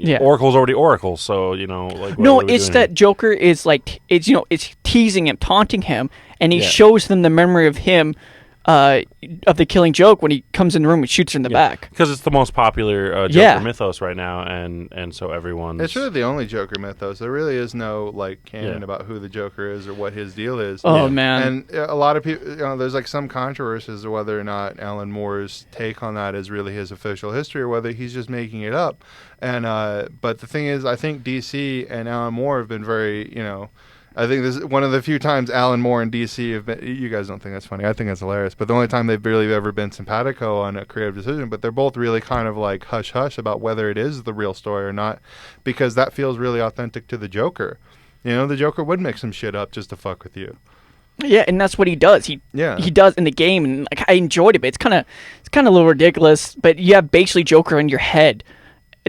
Yeah. Oracle's already Oracle, so like. No, it's that Joker is like it's teasing him, taunting him, and he shows them the memory of him, of the Killing Joke when he comes in the room and shoots her in the back. Because it's the most popular Joker mythos right now, and so everyone. It's really the only Joker mythos. There really is no canon about who the Joker is or what his deal is. Oh man! And a lot of people, there's like some controversies of whether or not Alan Moore's take on that is really his official history or whether he's just making it up. And but the thing is, I think DC and Alan Moore have been very, I think this is one of the few times Alan Moore and DC have been. You guys don't think that's funny? I think that's hilarious. But the only time they've really ever been simpatico on a creative decision. But they're both really kind of like hush hush about whether it is the real story or not, because that feels really authentic to the Joker. The Joker would make some shit up just to fuck with you. Yeah, and that's what he does. He does in the game, and I enjoyed it. But it's kind of a little ridiculous. But you have basically Joker in your head,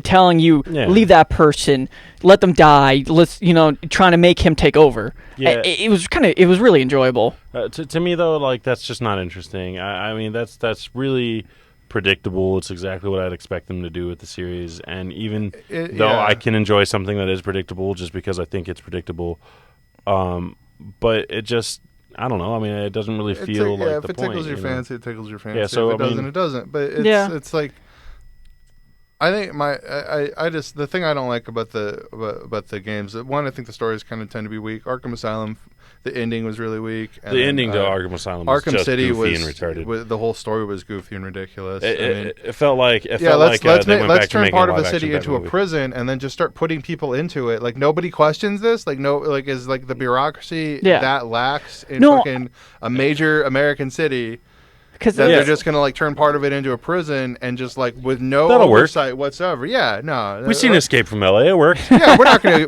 telling you leave that person, let them die. Let's trying to make him take over. Yeah, it was really enjoyable. To me though, that's just not interesting. I mean that's really predictable. It's exactly what I'd expect them to do with the series. And even though I can enjoy something that is predictable just because I think it's predictable, but it just. I don't know. I mean, it doesn't really feel like the point. If it tickles your fancy, it tickles your fancy. Yeah, so if it doesn't, it doesn't. But it's like. I think the thing I don't like about the games, one, I think the stories kind of tend to be weak. Arkham Asylum, the ending was really weak. And the ending to Arkham Asylum was Arkham just City goofy and retarded. The whole story was goofy and ridiculous. It felt like let's turn part of a city into a prison and then just start putting people into it. Like nobody questions this. Is the bureaucracy that lax in fucking a major American city. Because they're just gonna turn part of it into a prison and just with no oversight whatsoever. Yeah, no. We've seen Escape from LA. It worked. Yeah, we're not gonna.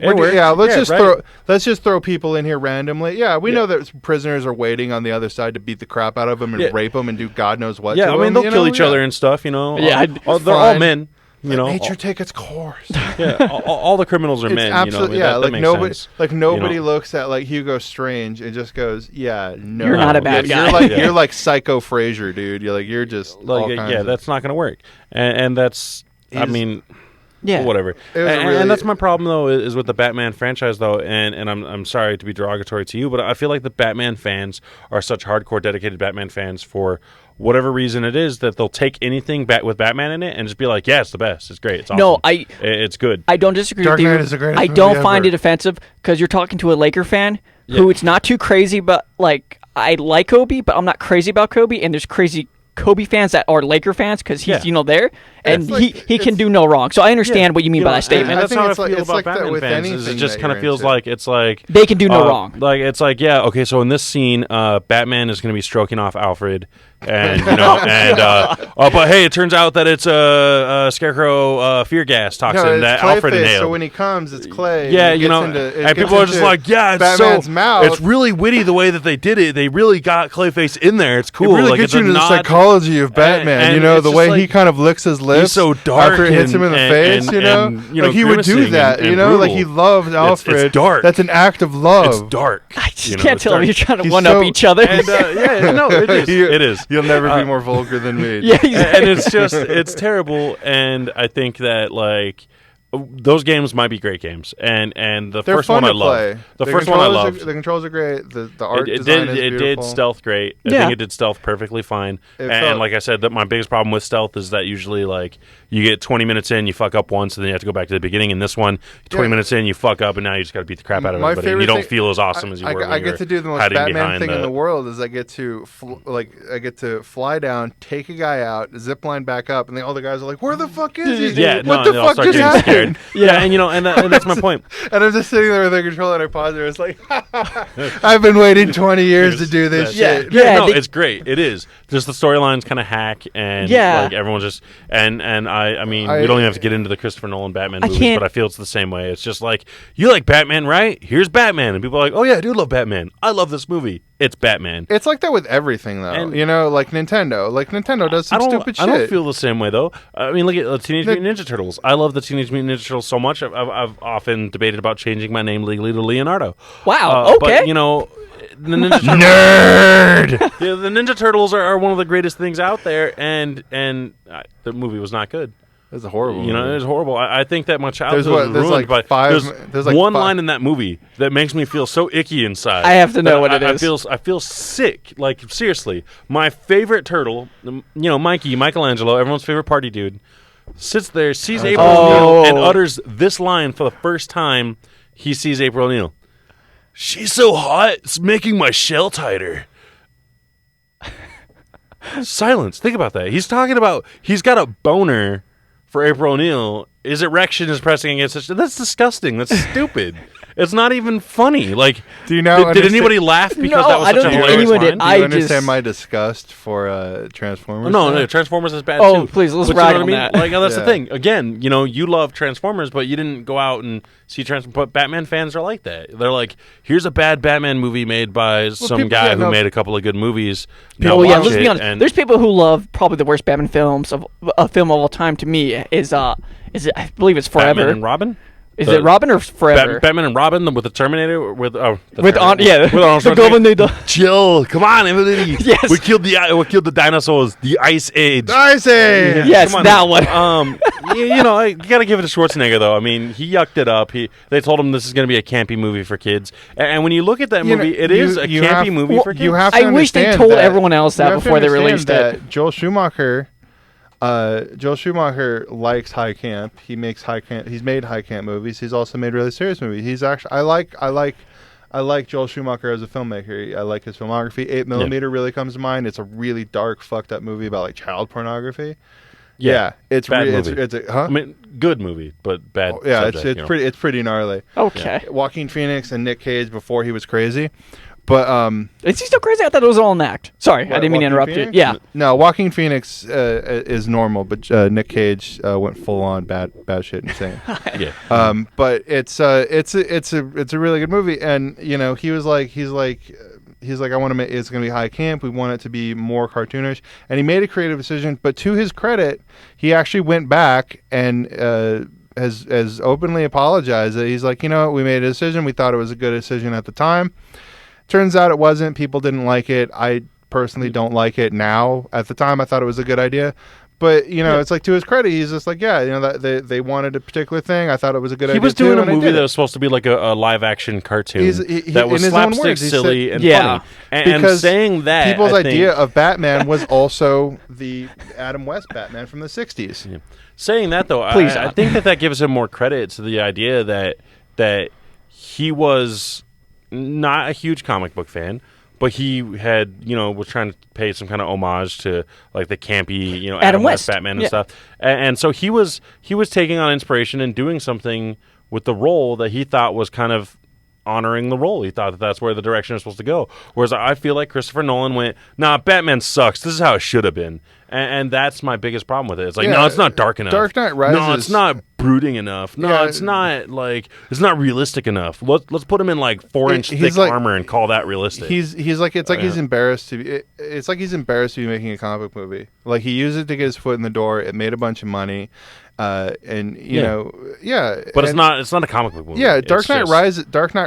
Let's just throw people in here randomly. Yeah, we know that prisoners are waiting on the other side to beat the crap out of them and rape them and do God knows what. Yeah, I mean they'll kill each other and stuff. Yeah, they're all men. Nature take its course. Yeah, all the criminals are men. Absolutely, that makes sense. Nobody looks at Hugo Strange and just goes, "Yeah, no, you're not a bad guy. You're like Psycho Fraser, dude. You're just that's not gonna work." And that's, I mean. Yeah, whatever. And that's my problem though is with the Batman franchise though, and I'm sorry to be derogatory to you, but I feel like the Batman fans are such hardcore dedicated Batman fans for whatever reason it is that they'll take anything with Batman in it and just be like, yeah, it's the best, it's great, it's awesome. No, it's good. I don't disagree Dark with you. Knight is the greatest I don't find it offensive because you're talking to a Laker fan who it's not too crazy, but I like Kobe, but I'm not crazy about Kobe, and there's crazy Kobe fans that are Laker fans because he's there, and he can do no wrong. So I understand what you mean by that statement. And that's how I feel about Batman fans. It just kind of feels like it's like they can do no wrong. It's like okay, so in this scene, Batman is going to be stroking off Alfred, and but hey, it turns out that it's a Scarecrow fear gas toxin that Alfred inhaled. So when he comes, it's Clay. Yeah, and people are just like, yeah, it's Batman's mouth. It's really witty the way that they did it. They really got Clayface in there. It's cool. It really gets you into the psychology of Batman. And the way he kind of licks his lips. He's so dark after it hits him in the face. He would do that. He loves Alfred. It's dark. That's an act of love. It's dark. I just can't tell if you're trying to one-up each other. And, it is. You'll never be more vulgar than me. Yeah, exactly. And it's terrible. And I think that those games might be great games, and the They're first fun one I to play. loved. The first one I loved. The controls are great. The art design is beautiful. It did stealth great. I think it did stealth perfectly fine. And like I said, that my biggest problem with stealth is that usually you get 20 minutes in, you fuck up once, and then you have to go back to the beginning. In this one, 20 minutes in, you fuck up, and now you just got to beat the crap out of everybody. And you don't feel as awesome as you were. When I get to do the most Batman thing in the world is I get to fly down, take a guy out, zip line back up, and all the guys are like, "Where the fuck is he? Yeah, what the fuck just happened?" fired. Yeah, and that's my point. And I'm just sitting there with the controller and I pause it. It's like, I've been waiting 20 years to do this shit. Yeah, it's great. It is. Just the storyline's kind of hack, and like everyone's just and I mean, we don't even have to get into the Christopher Nolan Batman movies, but I feel it's the same way. It's just like, you like Batman, right? Here's Batman, and people are like, oh yeah, I do love Batman. I love this movie. It's Batman. It's like that with everything, though. And, like Nintendo. Like Nintendo does some stupid shit. I don't feel the same way, though. I mean, look at Teenage Mutant Ninja Turtles. I love the Teenage Mutant Ninja Turtles so much. I've often debated about changing my name legally to Leonardo. Wow. Okay. But the Ninja Turtles, nerd. Yeah, the Ninja Turtles are one of the greatest things out there, and the movie was not good. It's horrible. It was horrible. I think that my childhood was ruined by there's one line in that movie that makes me feel so icky inside. I have to know what it is. I feel sick. Like, seriously. My favorite turtle, Michelangelo, everyone's favorite party dude, sits there, sees April O'Neil, and utters this line for the first time he sees April O'Neil. She's so hot, it's making my shell tighter. Silence. Think about that. He's talking about he's got a boner for April O'Neil. His erection is pressing against it. That's disgusting. That's stupid. It's not even funny. Like, do you know? Did anybody laugh because that was such a hilarious line? Do you understand my disgust for Transformers? No, Transformers is bad too. Oh, please, let's ride on that. Like, that's the thing. Again, you love Transformers, but you didn't go out and see Transformers. But Batman fans are like that. They're like, here's a bad Batman movie made by some guy who made a couple of good movies. Let's be honest. There's people who love probably the worst Batman films of a film of all time. To me, is it? I believe it's Forever. Batman and Robin. Is it Robin or Forever? Batman and Robin with the Terminator with Arnold Schwarzenegger. Chill, come on, everybody. Yes, we killed the dinosaurs. The Ice Age. Ice Age. Yes, that one. You gotta give it to Schwarzenegger though. I mean, he yucked it up. They told him this is gonna be a campy movie for kids, and when you look at that movie, it is a campy movie for kids. You have to I wish they told everyone else that before they released it. Joel Schumacher likes high camp. He makes high camp. He's made high camp movies. He's also made really serious movies. He's actually I like Joel Schumacher as a filmmaker. I like his filmography. 8mm really comes to mind. It's a really dark, fucked up movie about like child pornography. Yeah, it's bad really movie. I mean, good movie, but bad. Subject, it's pretty gnarly. Okay. Yeah. Joaquin Phoenix and Nick Cage before he was crazy. But is he still crazy? I thought it was all an act. Sorry, I didn't mean to interrupt you. Yeah. No, Joaquin Phoenix is normal, but Nick Cage went full on bad shit insane. Yeah. But it's a really good movie, and he's like I want to make it's going to be high camp. We want it to be more cartoonish, and he made a creative decision. But to his credit, he actually went back and has openly apologized. That he's like, we made a decision. We thought it was a good decision at the time. Turns out it wasn't. People didn't like it. I personally don't like it now. At the time, I thought it was a good idea. But, it's like, to his credit, he's just like, that they wanted a particular thing. I thought it was a good idea. He was doing a movie that was supposed to be like a live-action cartoon that was slapstick, silly, and funny. And saying that, people's idea of Batman was also the Adam West Batman from the 60s. Yeah. Saying that, though, I think that gives him more credit to the idea that he was not a huge comic book fan, but he had, was trying to pay some kind of homage to like the campy, Adam West Batman and stuff. And so he was taking on inspiration and doing something with the role that he thought was kind of honoring the role. He thought that that's where the direction is supposed to go. Whereas I feel like Christopher Nolan went, nah, Batman sucks. This is how it should have been. And that's my biggest problem with it. It's like, no, it's not dark enough. Dark Knight Rises. No, it's not brooding enough. No, it's not it's not realistic enough. Let's put him in like 4-inch thick armor and call that realistic. He's embarrassed to be. It's like he's embarrassed to be making a comic book movie. Like he used it to get his foot in the door. It made a bunch of money. But it's not a comic book movie. Yeah, Dark Knight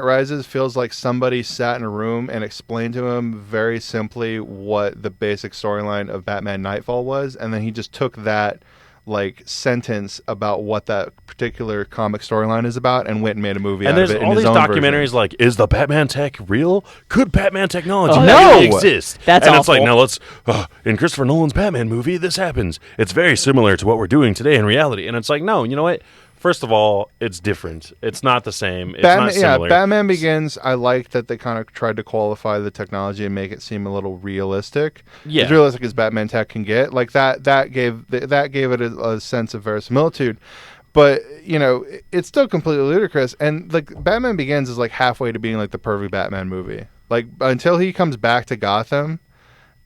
Rises feels like somebody sat in a room and explained to him very simply what the basic storyline of Batman Nightfall was, and then he just took that like sentence about what that particular comic storyline is about and went and made a movie out of it in his own version. And there's all these documentaries like, is the Batman tech real? Could Batman technology really exist? That's and awful. It's like, now let's in Christopher Nolan's Batman movie, this happens. It's very similar to what we're doing today in reality. And it's like, no, you know what? First of all, it's different. It's not the same. It's not similar. Batman Begins, I like that they kind of tried to qualify the technology and make it seem a little realistic. Yeah. As realistic as Batman tech can get. Like that gave it a sense of verisimilitude. But it's still completely ludicrous. And like Batman Begins is like halfway to being like the perfect Batman movie. Like until he comes back to Gotham,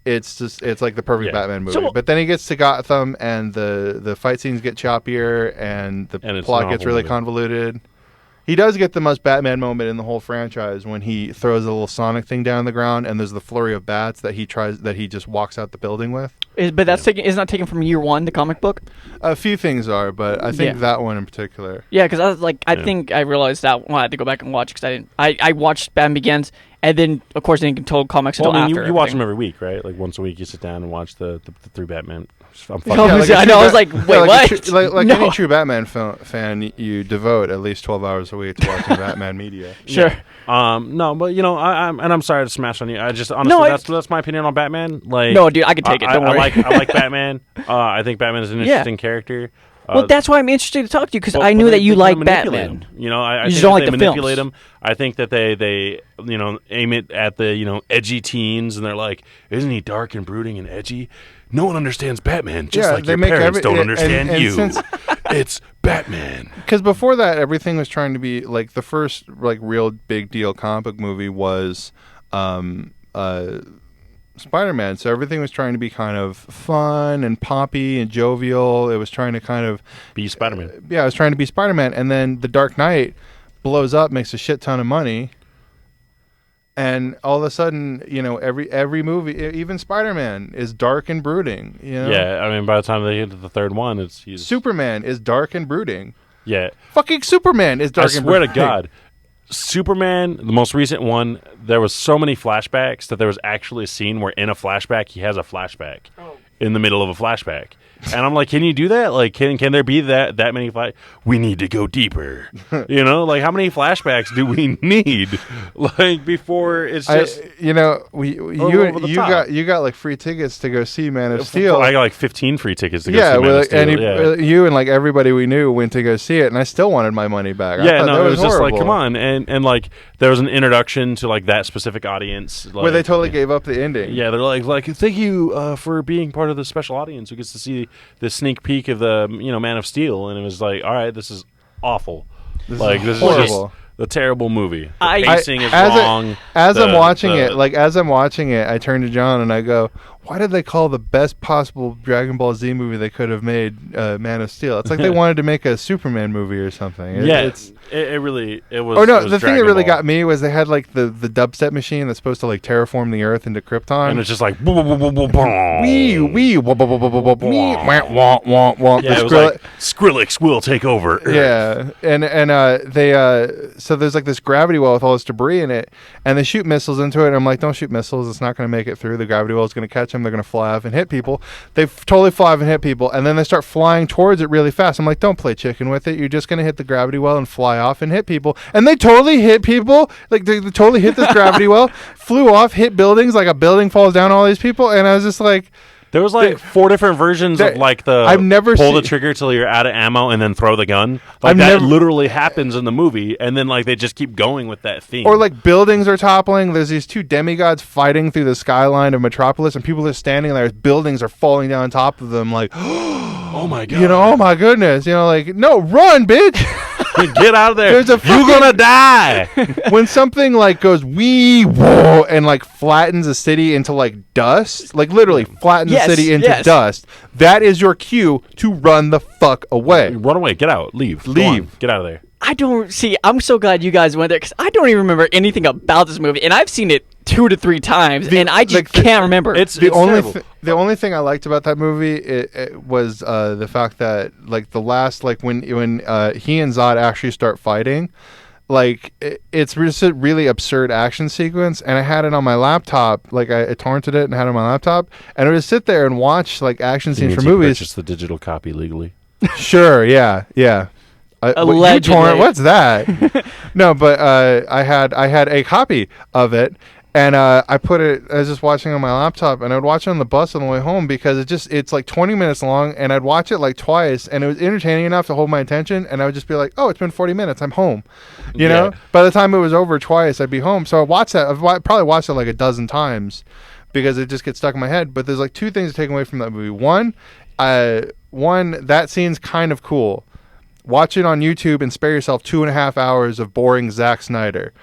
it's like the perfect Batman movie. But then he gets to Gotham, and the fight scenes get choppier, and the plot gets really convoluted. He does get the most Batman moment in the whole franchise when he throws a little Sonic thing down the ground, and there's the flurry of bats that he just walks out the building with. But that's is not taken from year one, the comic book. A few things are, but I think that one in particular. Yeah, because I was like, I think I realized that I had to go back and watch because I watched Batman Begins, and then of course I didn't get told comics until after. You watch them every week, right? Like once a week, you sit down and watch the 3 Batman. I know. I was like, wait, what? Like any true Batman fan, you devote at least 12 hours a week to watching Batman media. Sure. No, but I'm sorry to smash on you. I just honestly, that's my opinion on Batman. Like, no, dude, I can take it. Don't worry. I like Batman. I think Batman is an interesting character. Well, that's why I'm interested to talk to you because I knew that you like Batman. I you think don't like they the manipulate films. him. I think that they aim it at the edgy teens, and they're like, isn't he dark and brooding and edgy? No one understands Batman, just like your parents don't understand you. It's Batman. Because before that, everything was trying to be like the first like real big deal comic book movie was Spider-Man. So everything was trying to be kind of fun and poppy and jovial. It was trying to kind of be Spider-Man. It was trying to be Spider-Man. And then The Dark Knight blows up, makes a shit ton of money. And all of a sudden, every movie, even Spider-Man, is dark and brooding. Yeah, I mean, by the time they get to the third one, he's Superman is dark and brooding. Yeah, fucking Superman is dark and brooding. I swear to God, Superman, the most recent one, there was so many flashbacks that there was actually a scene where in a flashback he has a flashback in the middle of a flashback. And I'm like, can you do that? Like, can there be that many We need to go deeper. Like how many flashbacks do we need? Like before it's just you got like free tickets to go see Man of Steel. I got like 15 free tickets to go see Man of Steel. You and like everybody we knew went to go see it, and I still wanted my money back. Yeah, no, it was just like, come on, and like there was an introduction to like that specific audience where they totally gave up the ending. Yeah, they're like thank you for being part of the special audience who gets to see the sneak peek of the Man of Steel, and it was like, all right, this is awful. This is just a terrible movie. The pacing is wrong. As I'm watching it, I turn to John and I go, why did they call the best possible Dragon Ball Z movie they could have made Man of Steel? It's like they wanted to make a Superman movie or something. It was. Oh no, the thing that really got me was they had like the dubstep machine that's supposed to like terraform the Earth into Krypton, and it's just like it was like Skrillex will take over Earth. Yeah, and they so there's like this gravity well with all this debris in it, and they shoot missiles into it. And I'm like, don't shoot missiles; it's not going to make it through. The gravity well is going to catch them. They're going to fly off and hit people. They totally fly off and hit people, and then they start flying towards it really fast. I'm like, don't play chicken with it. You're just going to hit the gravity well and fly off and hit people. And they totally hit people. Like they totally hit this gravity well, flew off, hit buildings. Like a building falls down on all these people, and I was just like. There was like 4 different versions of like the pull the trigger till you're out of ammo and then throw the gun. Like that literally happens in the movie, and then like they just keep going with that theme. Or like buildings are toppling. There's these 2 demigods fighting through the skyline of Metropolis, and people are standing there. Buildings are falling down on top of them. Like, oh my god! Oh my goodness! Like, no, run, bitch! Get out of there! You're gonna die! When something like goes whoa and like flattens a city into like dust, like literally flattens the city into dust, that is your cue to run the fuck away. Run away! Get out! Leave! Get out of there! I don't see. I'm so glad you guys went there because I don't even remember anything about this movie, and I've seen it 2 to 3 times, and I just can't remember. It's the only thing I liked about that movie it was the fact that like the last like when he and Zod actually start fighting, like it's just a really absurd action sequence, and I had it on my laptop. Like I torrented it and had it on my laptop, and I would sit there and watch like action scenes from movies. Purchase the digital copy legally. Sure, yeah. Allegedly. What's that? No, but I had a copy of it, and I was just watching on my laptop, and I would watch it on the bus on the way home because it's like 20 minutes long, and I'd watch it like twice, and it was entertaining enough to hold my attention, and I would just be like, oh, it's been 40 minutes, I'm home. You know? By the time it was over twice, I'd be home. So I watched that. I've probably watched it like a dozen times because it just gets stuck in my head. But there's like 2 things to take away from that movie. One, that scene's kind of cool. watch it on YouTube and spare yourself 2.5 hours of boring Zack Snyder.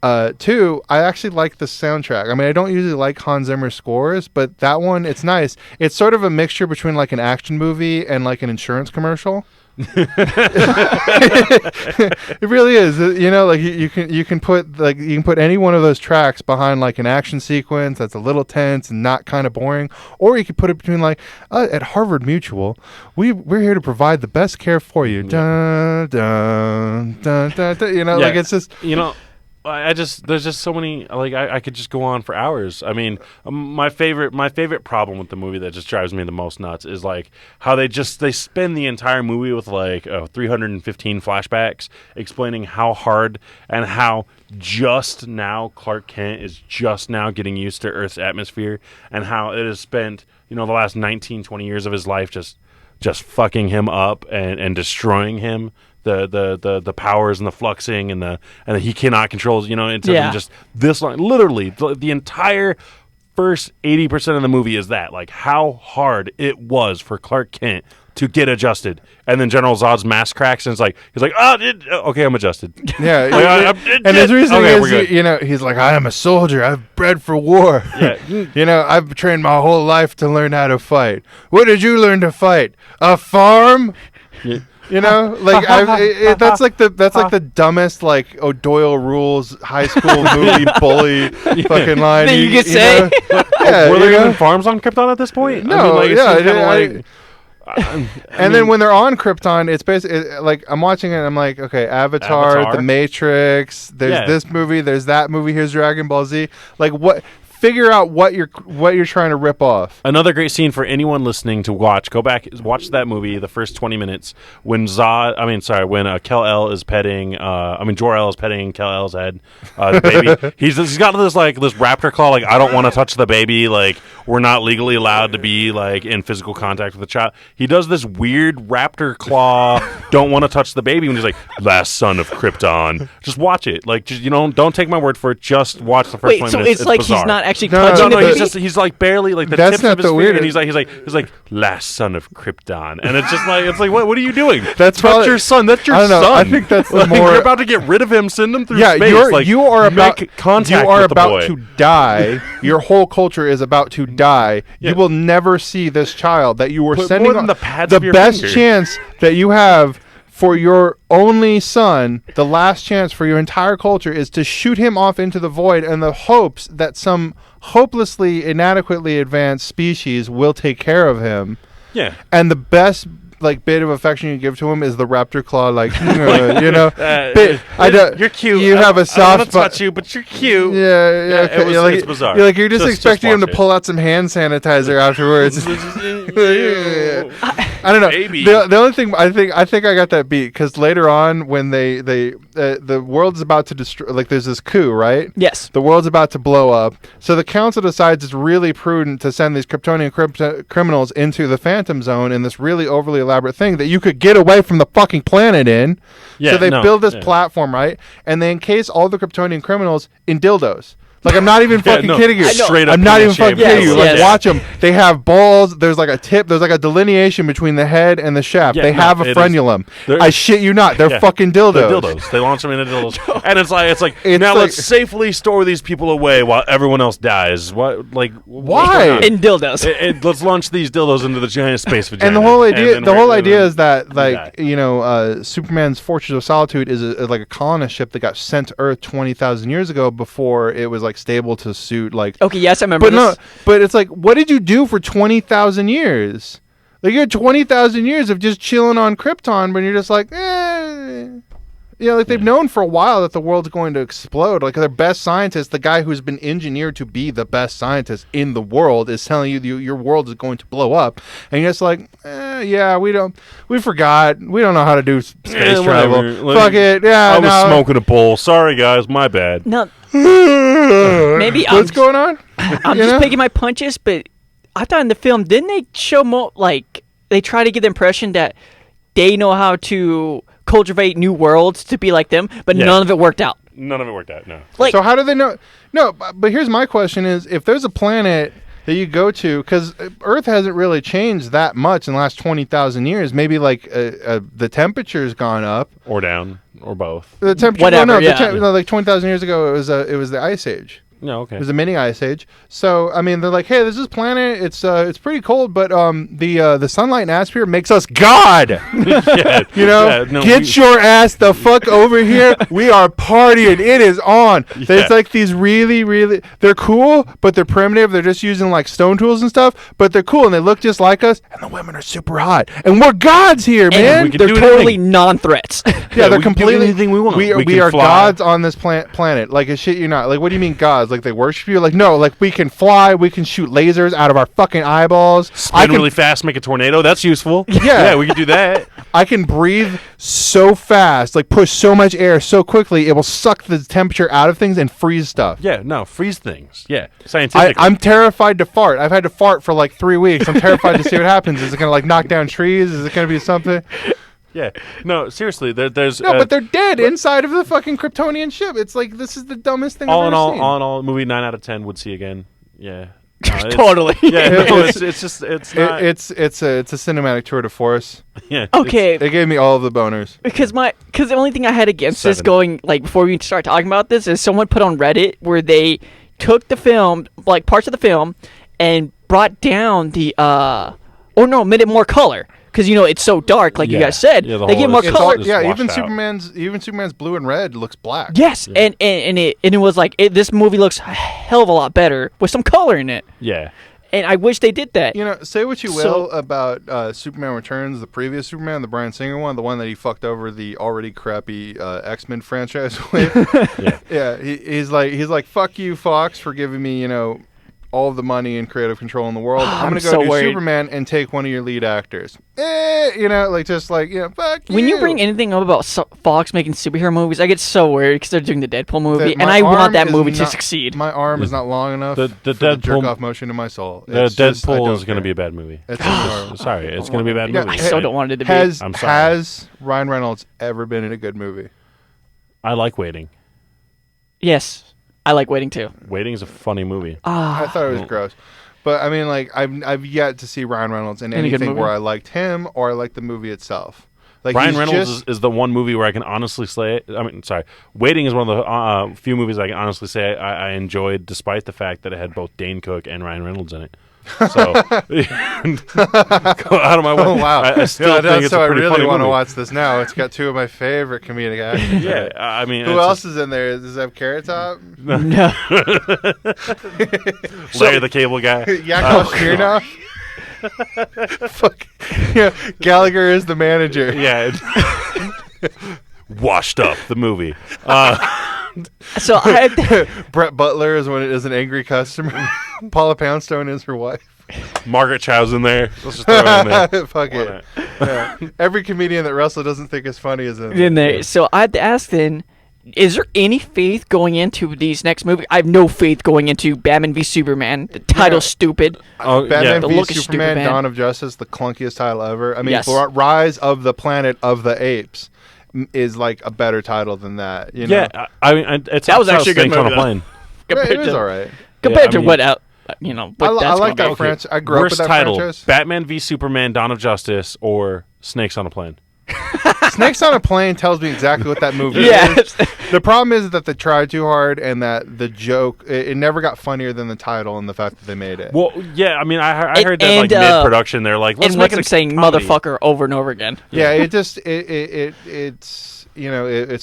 2, I actually like the soundtrack. I mean, I don't usually like Hans Zimmer scores, but that one, it's nice. It's sort of a mixture between like an action movie and like an insurance commercial. It really is. You know, like you can put any one of those tracks behind like an action sequence that's a little tense and not kind of boring, or you could put it between like at Harvard Mutual, we're here to provide the best care for you. Dun, dun, dun, dun, dun. You know, like it's just there's just so many, like I could just go on for hours. I mean, my favorite problem with the movie that just drives me the most nuts is like how they spend the entire movie with like 315 flashbacks explaining how hard and how just now Clark Kent is just now getting used to Earth's atmosphere, and how it has spent, the last 19, 20 years of his life just fucking him up and destroying him. The powers and the fluxing and the he cannot control, just this line. Literally, the entire first 80% of the movie is that, like, how hard it was for Clark Kent to get adjusted, and then General Zod's mask cracks, and he's like, okay, I'm adjusted. Yeah, and his reasoning is, he's like, I am a soldier. I've bred for war. Yeah. I've trained my whole life to learn how to fight. What did you learn to fight? A farm? Yeah. That's like the dumbest like O'Doyle rules high school movie bully fucking line. You could say. Were there even farms on Krypton at this point? No, and then when they're on Krypton, it's basically like I'm watching it and I'm like, okay, Avatar, The Matrix, there's this movie, there's that movie, here's Dragon Ball Z. Like what? Figure out what you're trying to rip off. Another great scene for anyone listening to watch. Go back, watch that movie. The first 20 minutes when Kal-El is petting. Jor-El is petting Kal-El's head. The baby. He's got this raptor claw. Like, I don't want to touch the baby. Like, we're not legally allowed to be like in physical contact with the child. He does this weird raptor claw. Don't want to touch the baby when he's like, last son of Krypton. Just watch it. Like, just don't take my word for it. Just watch the first 20 minutes. It's like bizarre. He's not actually touching the baby? He's like barely like the tips of his finger, and he's like last son of Krypton, and it's just like what are you doing? That's your son. That's your son. I think that's the more. You're about to get rid of him. Send him through space. You are about to die. Your whole culture is about to die. Yeah. You will never see this child that you were sending on the best chance that you have. For your only son, the last chance for your entire culture is to shoot him off into the void in the hopes that some hopelessly inadequately advanced species will take care of him. Yeah. And the best bit of affection you give to him is the raptor claw, you're cute. You have a soft I don't want to touch you, but you're cute. Yeah. It's bizarre. You're just expecting him to pull out some hand sanitizer afterwards. I don't know. The only thing I think I got that beat because later on when the world's about to destroy, like there's this coup, right? Yes. The world's about to blow up, so the council decides it's really prudent to send these Kryptonian criminals into the Phantom Zone in this really overly elaborate thing that you could get away from the fucking planet in. Yeah, so they build this platform, right? And they encase all the Kryptonian criminals in dildos. Like, I'm not even fucking kidding you. Straight up. I'm not even fucking kidding you. Like, watch them. They have balls. There's like a tip. There's like a delineation between the head and the shaft. They have a frenulum. I shit you not. They're fucking dildos. They're dildos. They launch them into dildos. And it's like now let's safely store these people away while everyone else dies. What? Like, why? In dildos. Let's launch these dildos into the giant space vagina. And the whole idea is that, like, Superman's Fortress of Solitude is like a colonist ship that got sent to Earth 20,000 years ago before it was like stable to suit like. Okay, yes, I remember. But it's like, what did you do for 20,000 years? Like, you had 20,000 years of just chilling on Krypton, but you're just like, they've known for a while that the world's going to explode. Like, their best scientist, the guy who's been engineered to be the best scientist in the world, is telling you your world is going to blow up, and you're just like, we forgot, we don't know how to do space travel. Fuck it, I was smoking a bowl. Sorry, guys, my bad. No, maybe what's going on? I'm just picking my punches, but I thought in the film, didn't they show more like they try to give the impression that they know how to cultivate new worlds to be like them, but none of it worked out. None of it worked out, no. So how do they know? No, but here's my question is, if there's a planet that you go to, because Earth hasn't really changed that much in the last 20,000 years. Maybe like the temperature's gone up or down or both. The temperature, whatever. Like 20,000 years ago, it was the Ice Age. No, okay. It was a mini ice age. So I mean, they're like, hey, this is planet. It's pretty cold, but the sunlight and atmosphere makes us God. Get your ass the fuck over here. We are partying. It is on. Yeah. There's like these really they're cool, but they're primitive. They're just using like stone tools and stuff, but they're cool and they look just like us. And the women are super hot, and we're gods here, man. They're totally non-threats. Yeah, they're completely anything we want. We are gods on this planet. Like a shit, you're not. Like, what do you mean gods? Like they worship you? Like, no, like we can fly, we can shoot lasers out of our fucking eyeballs. Spin really fast, make a tornado. That's useful. Yeah, we can do that. I can breathe so fast, like push so much air so quickly, it will suck the temperature out of things and freeze stuff. Yeah, no, freeze things. Yeah, scientifically. I'm terrified to fart. I've had to fart for like 3 weeks. I'm terrified to see what happens. Is it going to like knock down trees? Is it going to be something? Yeah. No, seriously, there's... No, but they're dead inside of the fucking Kryptonian ship. It's like, this is the dumbest thing I've ever seen. All in all, movie 9 out of 10 would see again. Yeah. No, totally. Yeah, no, it's just... It's not... It's a cinematic tour de force. Yeah. Okay. It gave me all of the boners. Because the only thing I had against this going, like, before we start talking about this, is someone put on Reddit where they took the film, like, parts of the film, and brought down the, made it more color. Because it's so dark, like you guys said. Yeah, they give more color. Even Superman's blue and red looks black. Yes, and it was like this movie looks a hell of a lot better with some color in it. Yeah, and I wish they did that. Say what you will about Superman Returns, the previous Superman, the Bryan Singer one, the one that he fucked over the already crappy X-Men franchise with. He's like, fuck you, Fox, for giving me all of the money and creative control in the world. I'm going to go do Superman and take one of your lead actors. Fuck you. When you bring anything up about Fox making superhero movies, I get so worried because they're doing the Deadpool movie, and I want that movie to succeed. My arm is not long enough the for the jerk-off motion in my soul. Deadpool is going to be a bad movie. Sorry, it's going to be a bad movie. I still don't want it to be. I'm sorry. Has Ryan Reynolds ever been in a good movie? I like Waiting. Yes. I like Waiting too. Waiting is a funny movie. I thought it was gross, but I mean, like, I've yet to see Ryan Reynolds in anything where I liked him or I liked the movie itself. Like, Ryan Reynolds is the one movie where I can honestly say. Waiting is one of the few movies I can honestly say I enjoyed, despite the fact that it had both Dane Cook and Ryan Reynolds in it. So go out of my way. Oh wow! I still think it's a pretty I really want to watch this now. It's got two of my favorite comedic actors. Yeah, I mean, who else is in there? Does it have Carrot Top? No. Larry the Cable Guy. Yakov Smirnoff. Fuck. Yeah, Gallagher is the manager. Yeah. Washed Up, the movie. So Brett Butler is an angry customer. Paula Poundstone is her wife. Margaret Chow's in there. Let's just throw it in there. Fuck it. Yeah. Every comedian that Russell doesn't think is funny is in there. So I have to ask then, is there any faith going into these next movies? I have no faith going into Batman v Superman. The title's stupid. Batman v Superman, Dawn of Justice, the clunkiest title ever. I mean, yes. Rise of the Planet of the Apes is like a better title than that. Yeah, I mean, that was actually a good movie. On a plane. It was all right. Compared to what else. I like that franchise. I grew up with that franchise. Batman v Superman, Dawn of Justice, or Snakes on a Plane. Snakes on a Plane tells me exactly what that movie is. The problem is that they tried too hard and that the joke, it never got funnier than the title and the fact that they made it. Well, yeah, I mean, I heard that like mid-production, they're like, let's make them saying comedy. Motherfucker over and over again. Yeah, it's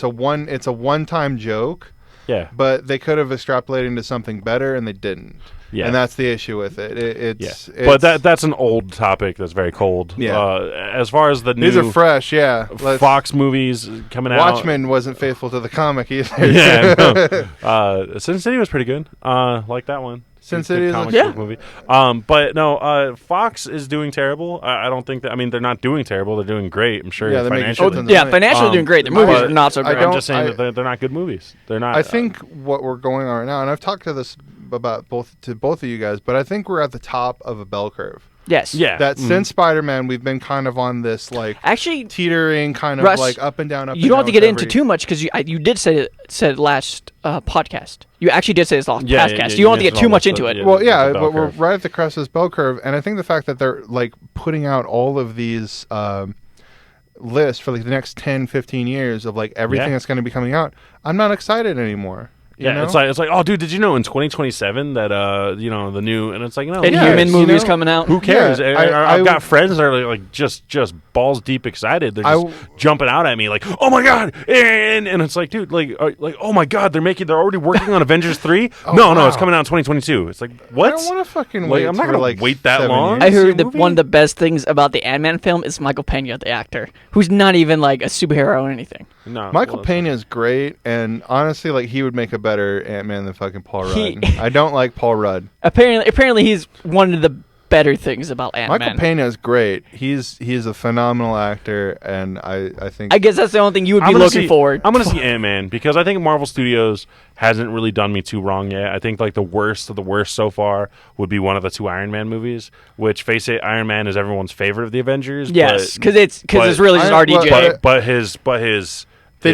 a one-time joke. Yeah. But they could have extrapolated into something better and they didn't. Yeah. And that's the issue with it. But that's an old topic that's very cold. Yeah. As far as the new... These are fresh, yeah. Fox movies coming out. Watchmen wasn't faithful to the comic either. Yeah. No. Sin City was pretty good. Like that one. Sin City is a movie. But no, Fox is doing terrible. I don't think that... I mean, they're not doing terrible. They're doing great. I'm sure financially. Financially doing great. Their movies are not so great. I'm just saying that they're not good movies. They're not... I think what we're going on right now, and I've talked to this about both of you guys, but I think we're at the top of a bell curve. Yes. Yeah. That since Spider-Man, we've been kind of on this like actually teetering kind of Russ, like up and down. You don't have to get into too much because you did say it last podcast. You actually did say this last podcast. You don't have to get too much into it. Well, yeah, but we're right at the crest of this bell curve, and I think the fact that they're like putting out all of these lists for like the next 10, 15 years of like everything that's going to be coming out, I'm not excited anymore. You know? it's like, oh, dude, did you know in 2027 that the new, and it's like, no, Inhuman movie's coming out. Who cares? Yeah, I've got friends that are like just balls deep excited. They're just jumping out at me like, oh my god, and it's like, dude, like oh my god, they're already working on Avengers 3. No, it's coming out in 2022. It's like, what? I don't want to fucking wait. I'm not gonna wait that long. I heard that one of the best things about the Ant-Man film is Michael Pena, the actor, who's not even like a superhero or anything. No, Michael Pena is great, and honestly, like he would make a better Ant-Man than fucking Paul Rudd. I don't like Paul Rudd. Apparently, he's one of the better things about Ant-Man. Michael Pena is great. He's a phenomenal actor, and I think. I guess that's the only thing you would be looking forward. I'm going to see Ant-Man because I think Marvel Studios hasn't really done me too wrong yet. I think like the worst of the worst so far would be one of the 2 Iron Man movies. Which, face it, Iron Man is everyone's favorite of the Avengers. Yes, because it's really just RDJ. But his. They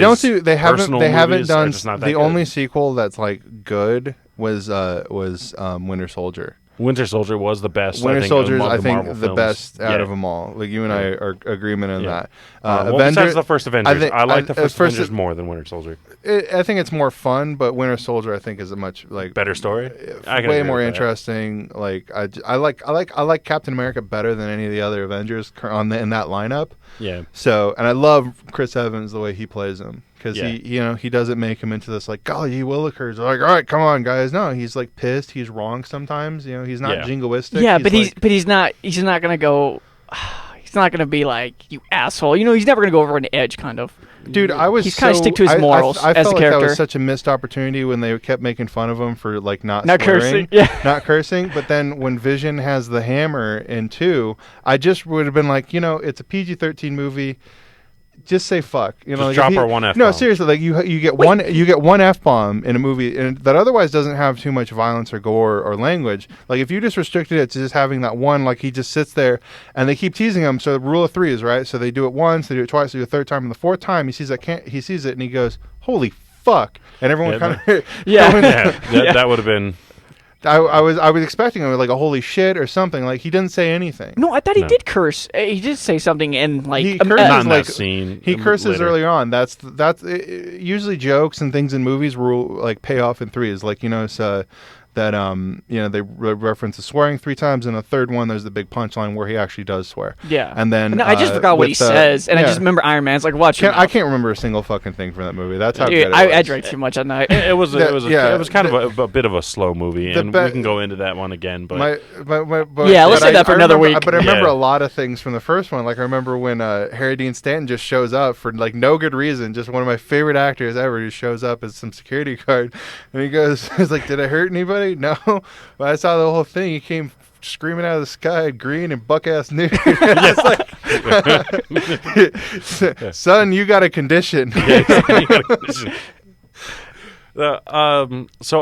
haven't done the only sequel that's like good was Winter Soldier. Winter Soldier was the best. Winter Soldier is, I think, Marvel the films. best out of them all. Like you and I are agreement on that. Besides the first Avengers, I like the first Avengers more than Winter Soldier. I think it's more fun, but Winter Soldier I think is a much like better story, way more interesting. Like I like Captain America better than any of the other Avengers in that lineup. Yeah. So, and I love Chris Evans the way he plays him. Because he doesn't make him into this like golly willikers. Like, all right, come on, guys. No, he's like pissed. He's wrong sometimes. You know, he's not jingoistic. Yeah, he's not gonna go. He's not gonna be like you asshole. You know, he's never gonna go over an edge, kind of. Dude, he's kind of stick to his morals I as felt a like character. That was such a missed opportunity when they kept making fun of him for like not cursing. Not cursing. But then when Vision has the hammer in 2, I just would have been like, it's a PG-13 movie. Just say fuck. Just drop our one F-bomb. No, seriously, like you get one F-bomb in a movie and that otherwise doesn't have too much violence or gore or language. Like if you just restricted it to just having that one, like he just sits there and they keep teasing him. So the rule of 3 is right. So they do it once, they do it twice, they do it a third time, and the 4th time he sees it and he goes, "Holy fuck!" And everyone kind of that would have been. I was expecting him like a holy shit or something. Like he didn't say anything. No, I thought he did curse. He did say something and like he curses not in that scene. He curses earlier on. That's usually jokes and things in movies will like pay off in 3s. Like it's that they reference the swearing 3 times, and the third one there's the big punchline where he actually does swear. Yeah, and then I just forgot what he says, and I just remember Iron Man's like, watch. I can't remember a single fucking thing from that movie. That's how good it was. I drank too much at night. It was kind of a bit of a slow movie, and we can go into that one again. But let's say that for another week. But I remember a lot of things from the first one. Like I remember when Harry Dean Stanton just shows up for like no good reason, just one of my favorite actors ever, who shows up as some security guard, and he goes, "He's like, did I hurt anybody? No." But I saw the whole thing. He came screaming out of the sky, green and buck-ass nude. Son, you got a condition. So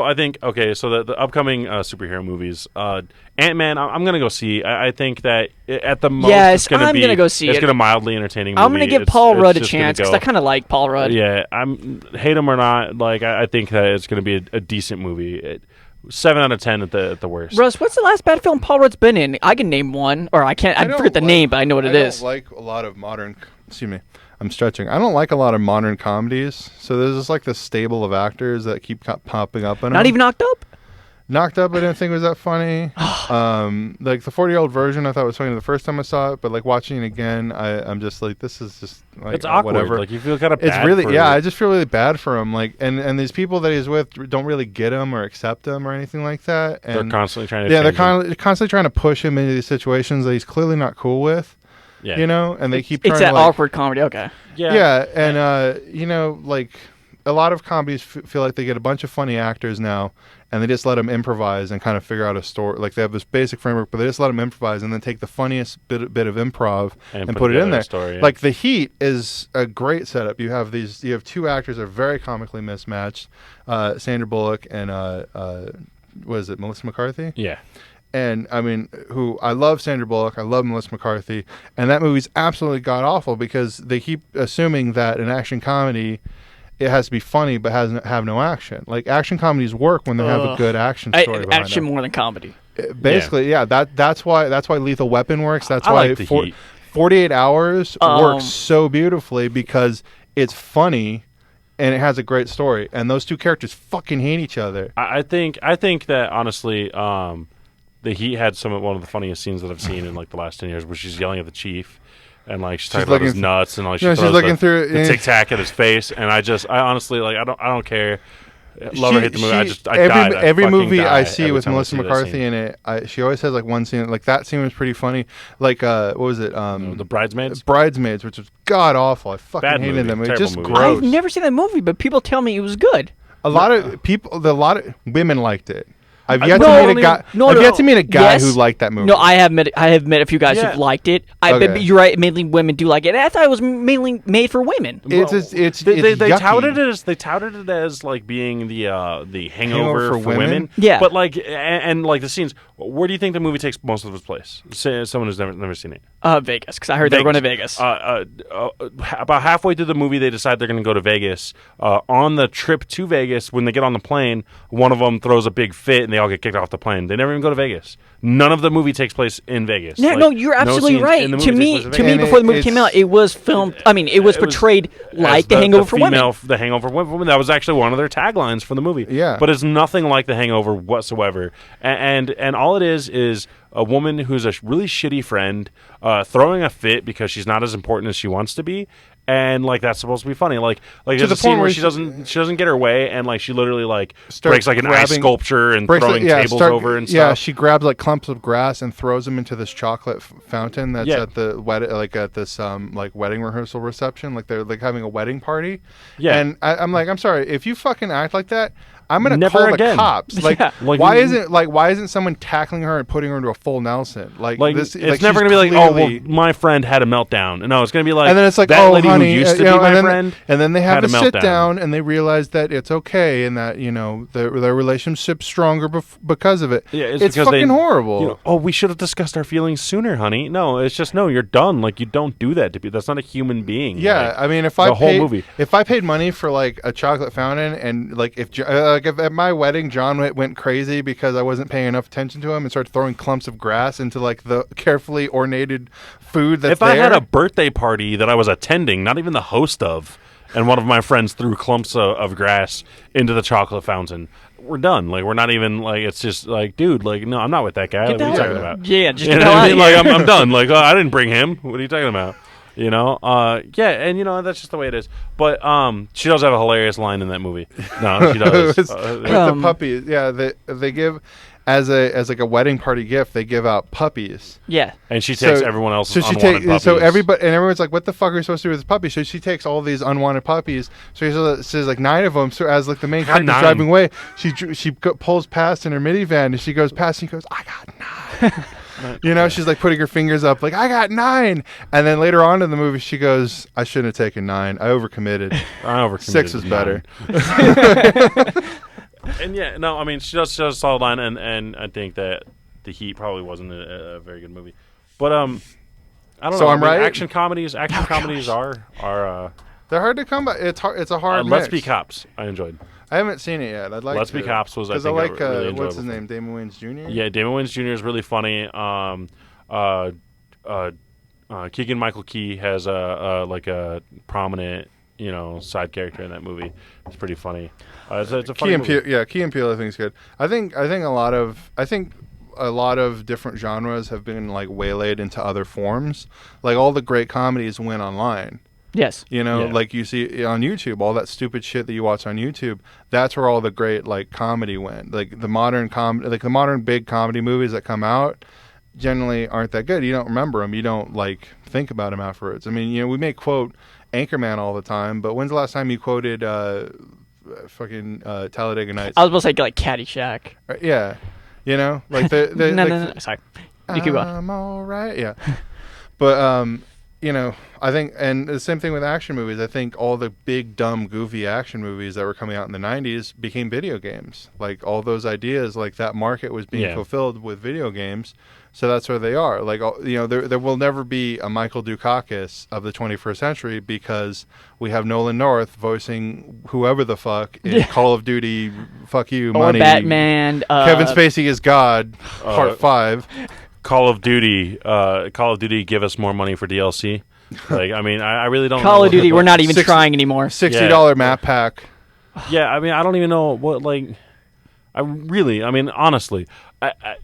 I think so the upcoming superhero movies, Ant-Man, I'm gonna go see. I think that at the most, I'm gonna go see it. It's gonna mildly entertaining. Movie. I'm gonna give Paul Rudd a chance because I kind of like Paul Rudd. Yeah, hate him or not, like I think that it's gonna be a decent movie. 7 out of 10 at the worst. Russ, what's the last bad film Paul Rudd's been in? I can name one, or I can't. I forget the name, but I know what it is. I don't like a lot of modern. Excuse me. I'm stretching. I don't like a lot of modern comedies. So there's just like this stable of actors that keep popping up in them. Not even Knocked Up? Knocked Up, I didn't think was that funny. Like the 40-year-old version, I thought was funny the first time I saw it, but like watching it again, I'm just like, this is just like it's awkward. Whatever. Like you feel kind of bad. It's really I just feel really bad for him. Like and these people that he's with don't really get him or accept him or anything like that. And they're constantly trying to constantly trying to push him into these situations that he's clearly not cool with. Yeah. And they keep trying it's to that awkward comedy. Okay. Yeah, and like a lot of comedies feel like they get a bunch of funny actors now, and they just let them improvise and kind of figure out a story. Like they have this basic framework, but they just let them improvise and then take the funniest bit of improv and put it in there. Story, yeah. Like The Heat is a great setup. You have 2 actors that are very comically mismatched, Sandra Bullock and what is it, Melissa McCarthy? Yeah. and I mean, who I love Sandra Bullock, I love Melissa McCarthy, and that movie's absolutely god awful because they keep assuming that an action comedy, it has to be funny but have no action. Like action comedies work when they have a good action story. Action more than comedy. Basically, yeah. That's why Lethal Weapon works. That's why 48 Hours works so beautifully because it's funny. And it has a great story, and those two characters fucking hate each other. I think that honestly, the Heat had one of the funniest scenes that I've seen in like the last 10 years, where she's yelling at the chief, and like she's talking about his nuts, and like she's looking through the Tic Tac at his face, and I honestly like I don't care. Love or hate the movie. Every movie I see with Melissa McCarthy in it, she always has like one scene. Like that scene was pretty funny. Like what was it? The Bridesmaids. Bridesmaids, which was god awful. I fucking hated that movie. Just gross. I've never seen that movie, but people tell me it was good. A lot of women liked it. I've yet to meet a guy who liked that movie. No, I have met a few guys who've liked it. But you're right. Mainly women do like it. And I thought it was mainly made for women. They touted it as like being the Hangover for women. Yeah, but like and like the scenes. Where do you think the movie takes most of its place? Someone who's never seen it. Vegas, because I heard they're going to Vegas. About halfway through the movie, they decide they're going to go to Vegas. On the trip to Vegas, when they get on the plane, one of them throws a big fit, and they all get kicked off the plane. They never even go to Vegas. None of the movie takes place in Vegas. No, you're absolutely right. To me, before the movie came out, it was filmed. I mean, it was portrayed like The Hangover for women. The Hangover for women. That was actually one of their taglines for the movie. Yeah, but it's nothing like The Hangover whatsoever. And all it is a woman who's a really shitty friend throwing a fit because she's not as important as she wants to be. And like that's supposed to be funny. Like there's a scene where she doesn't get her way, and like she literally like breaks like an ice sculpture and throwing tables over and stuff. Yeah, she grabs like clumps of grass and throws them into this chocolate fountain that's at the wedding rehearsal reception. Like they're like having a wedding party. Yeah, and I'm like, I'm sorry, if you fucking act like that, I'm gonna call the cops. Like, why isn't someone tackling her and putting her into a full Nelson? Like this, it's never gonna be like, oh, well, my friend had a meltdown. No, it's gonna be like, and then it's like, that oh, lady honey, who used to be my friend, and then they have a sit down and they realize that it's okay and that their relationship's stronger because of it. Yeah, it's fucking horrible. We should have discussed our feelings sooner, honey. No, it's just you're done. Like you don't do that to people. That's not a human being. Yeah, like, I mean, if I paid money for like a chocolate fountain and like if at my wedding John went crazy because I wasn't paying enough attention to him and started throwing clumps of grass into like the carefully ornated food that's I had a birthday party that I was attending, not even the host of, and one of my friends threw clumps of grass into the chocolate fountain, we're done. Like we're not even like, it's just like, dude, like no, I'm not with that guy. Like, what are you talking about? Yeah, just get out. Like I'm done. Like I didn't bring him. What are you talking about? And that's just the way it is. But she does have a hilarious line in that movie. No, she does. With the puppies, yeah, they give as like a wedding party gift. They give out puppies. Yeah, and she takes everyone else's unwanted puppies. So everyone's like, "What the fuck are we supposed to do with this puppy?" So she takes all these unwanted puppies. So she says like 9 of them. So as like the main character driving away, she pulls past in her minivan and she goes past and she goes, "I got 9." She's like putting her fingers up, like, I got 9. And then later on in the movie, she goes, I shouldn't have taken 9. I overcommitted. 6 is better. And I mean, she does a solid line, and I think that The Heat probably wasn't a very good movie. But I don't know. So I'm right. Action comedies are they're hard to come by. It's a hard mix. Let's Be Cops. I enjoyed. I haven't seen it yet. I'd like Let's Be Cops was, I think, I like really what's his name, Damon Wayans Jr. Yeah, Damon Wayans Jr. is really funny. Keegan-Michael Key has a prominent side character in that movie. It's pretty funny. It's a funny movie. Key and Peele I think is good. I think a lot of different genres have been like waylaid into other forms. Like all the great comedies went online. Yes. Like you see on YouTube, all that stupid shit that you watch on YouTube, that's where all the great like comedy went. Like the modern big comedy movies that come out generally aren't that good. You don't remember them. You don't like think about them afterwards. I mean, we may quote Anchorman all the time, but when's the last time you quoted Talladega Nights? I was about to say like Caddyshack. Yeah. Like the no, sorry. You keep going. I'm all right. Yeah. But I think, and the same thing with action movies. I think all the big, dumb, goofy action movies that were coming out in the 90s became video games. Like, all those ideas, like, that market was being fulfilled with video games. So that's where they are. Like, there will never be a Michael Dukakis of the 21st century because we have Nolan North voicing whoever the fuck in Call of Duty, fuck you, or money. Batman. Kevin Spacey is God, part 5. Call of Duty, give us more money for DLC. Like, I mean, I really don't know. Call of Duty, we're not even trying anymore. $60 map pack. Yeah, I mean, I don't even know what, like, honestly,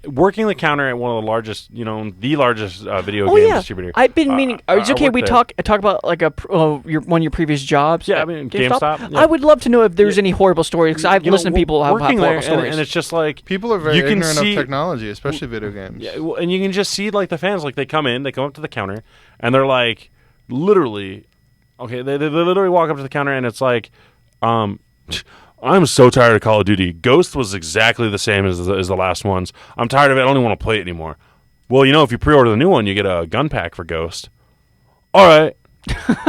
working the counter at one of the largest, the largest video game distributor. I've been meaning. It's okay. We talk about like one of your previous jobs. Yeah, I mean GameStop. I would love to know if there's any horrible stories because I've listened to people have horrible stories, and it's just like people are very ignorant of technology, especially video games. Yeah, and you can just see like the fans, like they come up to the counter, and they're like, literally, okay, they literally walk up to the counter, and it's like, I'm so tired of Call of Duty. Ghost was exactly the same as the last ones. I'm tired of it. I don't even want to play it anymore. Well, if you pre-order the new one, you get a gun pack for Ghost. All right.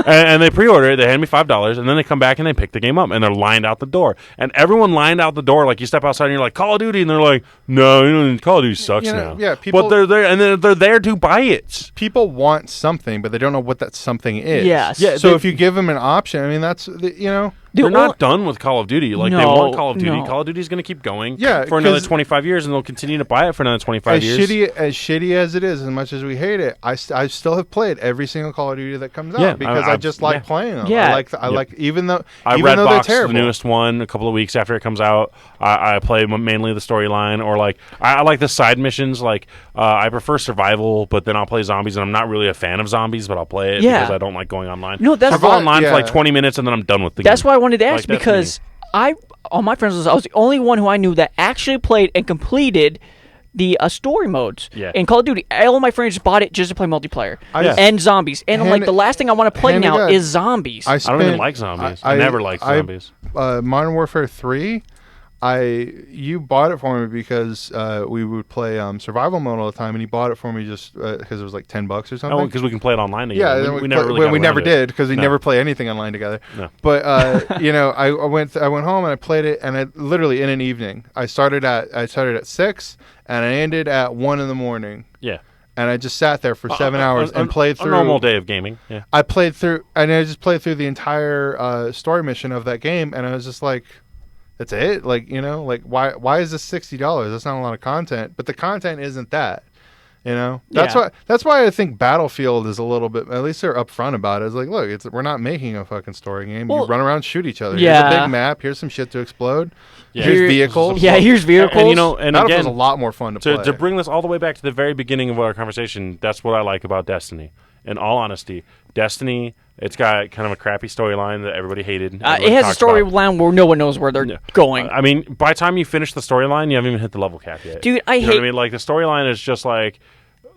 and they pre-order it. They hand me $5, and then they come back and they pick the game up, and they're lined out the door. And everyone lined out the door, like you step outside and you're like, Call of Duty, and they're like, no, Call of Duty sucks now. Yeah, people. But they're there, and they're there to buy it. People want something, but they don't know what that something is. Yes. Yeah. So if you give them an option, I mean, that's They're not done with Call of Duty. Like, they want Call of Duty. No. Call of Duty is going to keep going for another 25 years, and they'll continue to buy it for another 25 years. As shitty as it is, as much as we hate it, I still have played every single Call of Duty that comes out because I just like playing them. Yeah. I like even though Redboxed they're terrible. The newest one a couple of weeks after it comes out. I play mainly the storyline, or like I like the side missions. Like I prefer survival, but then I'll play zombies, and I'm not really a fan of zombies, but I'll play it because I don't like going online. No, I'll go online for like 20 minutes, and then I'm done with the game. That's why I wanted to ask because all my friends I was the only one who I knew that actually played and completed the story modes in Call of Duty. All my friends bought it just to play multiplayer and zombies. And I'm like, the last thing I want to play now is zombies. I don't even like zombies. I never liked zombies. Modern Warfare 3. You bought it for me because we would play survival mode all the time, and you bought it for me just because it was like $10 or something. Oh, because we can play it online together. Yeah, we never did because we never play anything online together. No. But I went home and I played it, and I literally in an evening. I started at 6 and I ended at 1 in the morning. Yeah. And I just sat there for 7 hours and played through a normal day of gaming. Yeah. I played through, and I just played through the entire story mission of that game, and I was just like, that's it? Like, why is this $60? That's not a lot of content. But the content isn't that. That's why I think Battlefield is a little bit, at least they're upfront about it. It's like, look, we're not making a fucking story game. You run around, shoot each other. Here's a big map. Here's some shit to explode. Yeah. Here's vehicles. Yeah, here's vehicles. And Battlefield's a lot more fun to play. To bring this all the way back to the very beginning of our conversation, that's what I like about Destiny. In all honesty, Destiny, it's got kind of a crappy storyline that everybody hated. It has a storyline where no one knows where they're going. I mean, by the time you finish the storyline, you haven't even hit the level cap yet. Dude, I hate... what I mean? Like, the storyline is just like...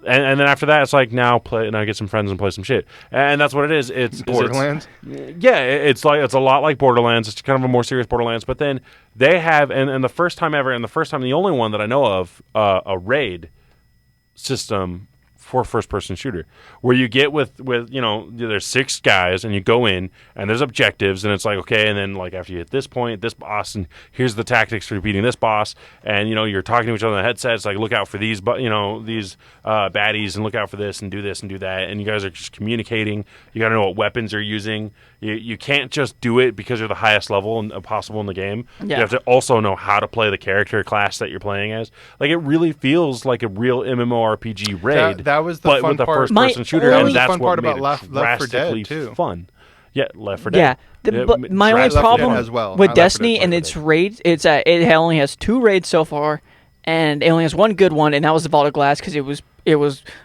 And then after that, it's like, now get some friends and play some shit. And that's what it is. It's Borderlands? It's a lot like Borderlands. It's kind of a more serious Borderlands. But then they have, and the first time ever, and the only one that I know of, a raid system for first-person shooter, where you get with there's 6 guys, and you go in, and there's objectives, and it's like, okay, and then like after you hit this point, this boss, and here's the tactics for beating this boss, and you're talking to each other on the headsets, like look out for these, these baddies, and look out for this, and do that, and you guys are just communicating. You got to know what weapons you're using. You can't just do it because you're the highest level possible in the game. Yeah. You have to also know how to play the character class that you're playing as. Like, it really feels like a real MMORPG raid. That was the fun with a part. First-person shooter, and that's fun what part made about it Left 4 Dead drastically fun. Yeah, Left 4 Dead. Yeah, but my only problem with Destiny and its raids, it only has 2 raids so far, and it only has 1 good one, and that was the Vault of Glass because it was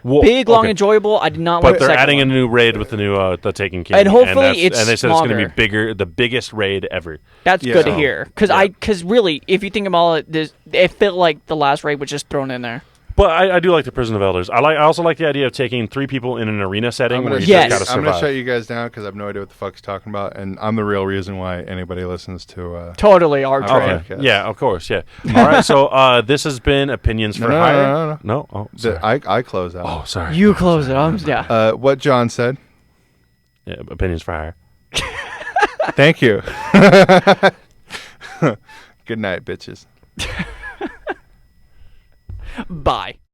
big, long, enjoyable. I did not like the second one. But they're adding a new raid with the new the Taken King, and hopefully and they said it's going to be bigger, the biggest raid ever. That's good to hear because really, if you think about it, it felt like the last raid was just thrown in there. But I do like the Prison of Elders. I also like the idea of taking 3 people in an arena setting where you just got to survive. I'm going to shut you guys down because I have no idea what the fuck he's talking about, and I'm the real reason why anybody listens to... totally our train. Okay. Yeah, of course, yeah. All right, so this has been Opinions for Hire. No? Oh, sorry. I close out. Oh, sorry. You close it. What John said Yeah, opinions for hire. Thank you. Good night, bitches. Bye.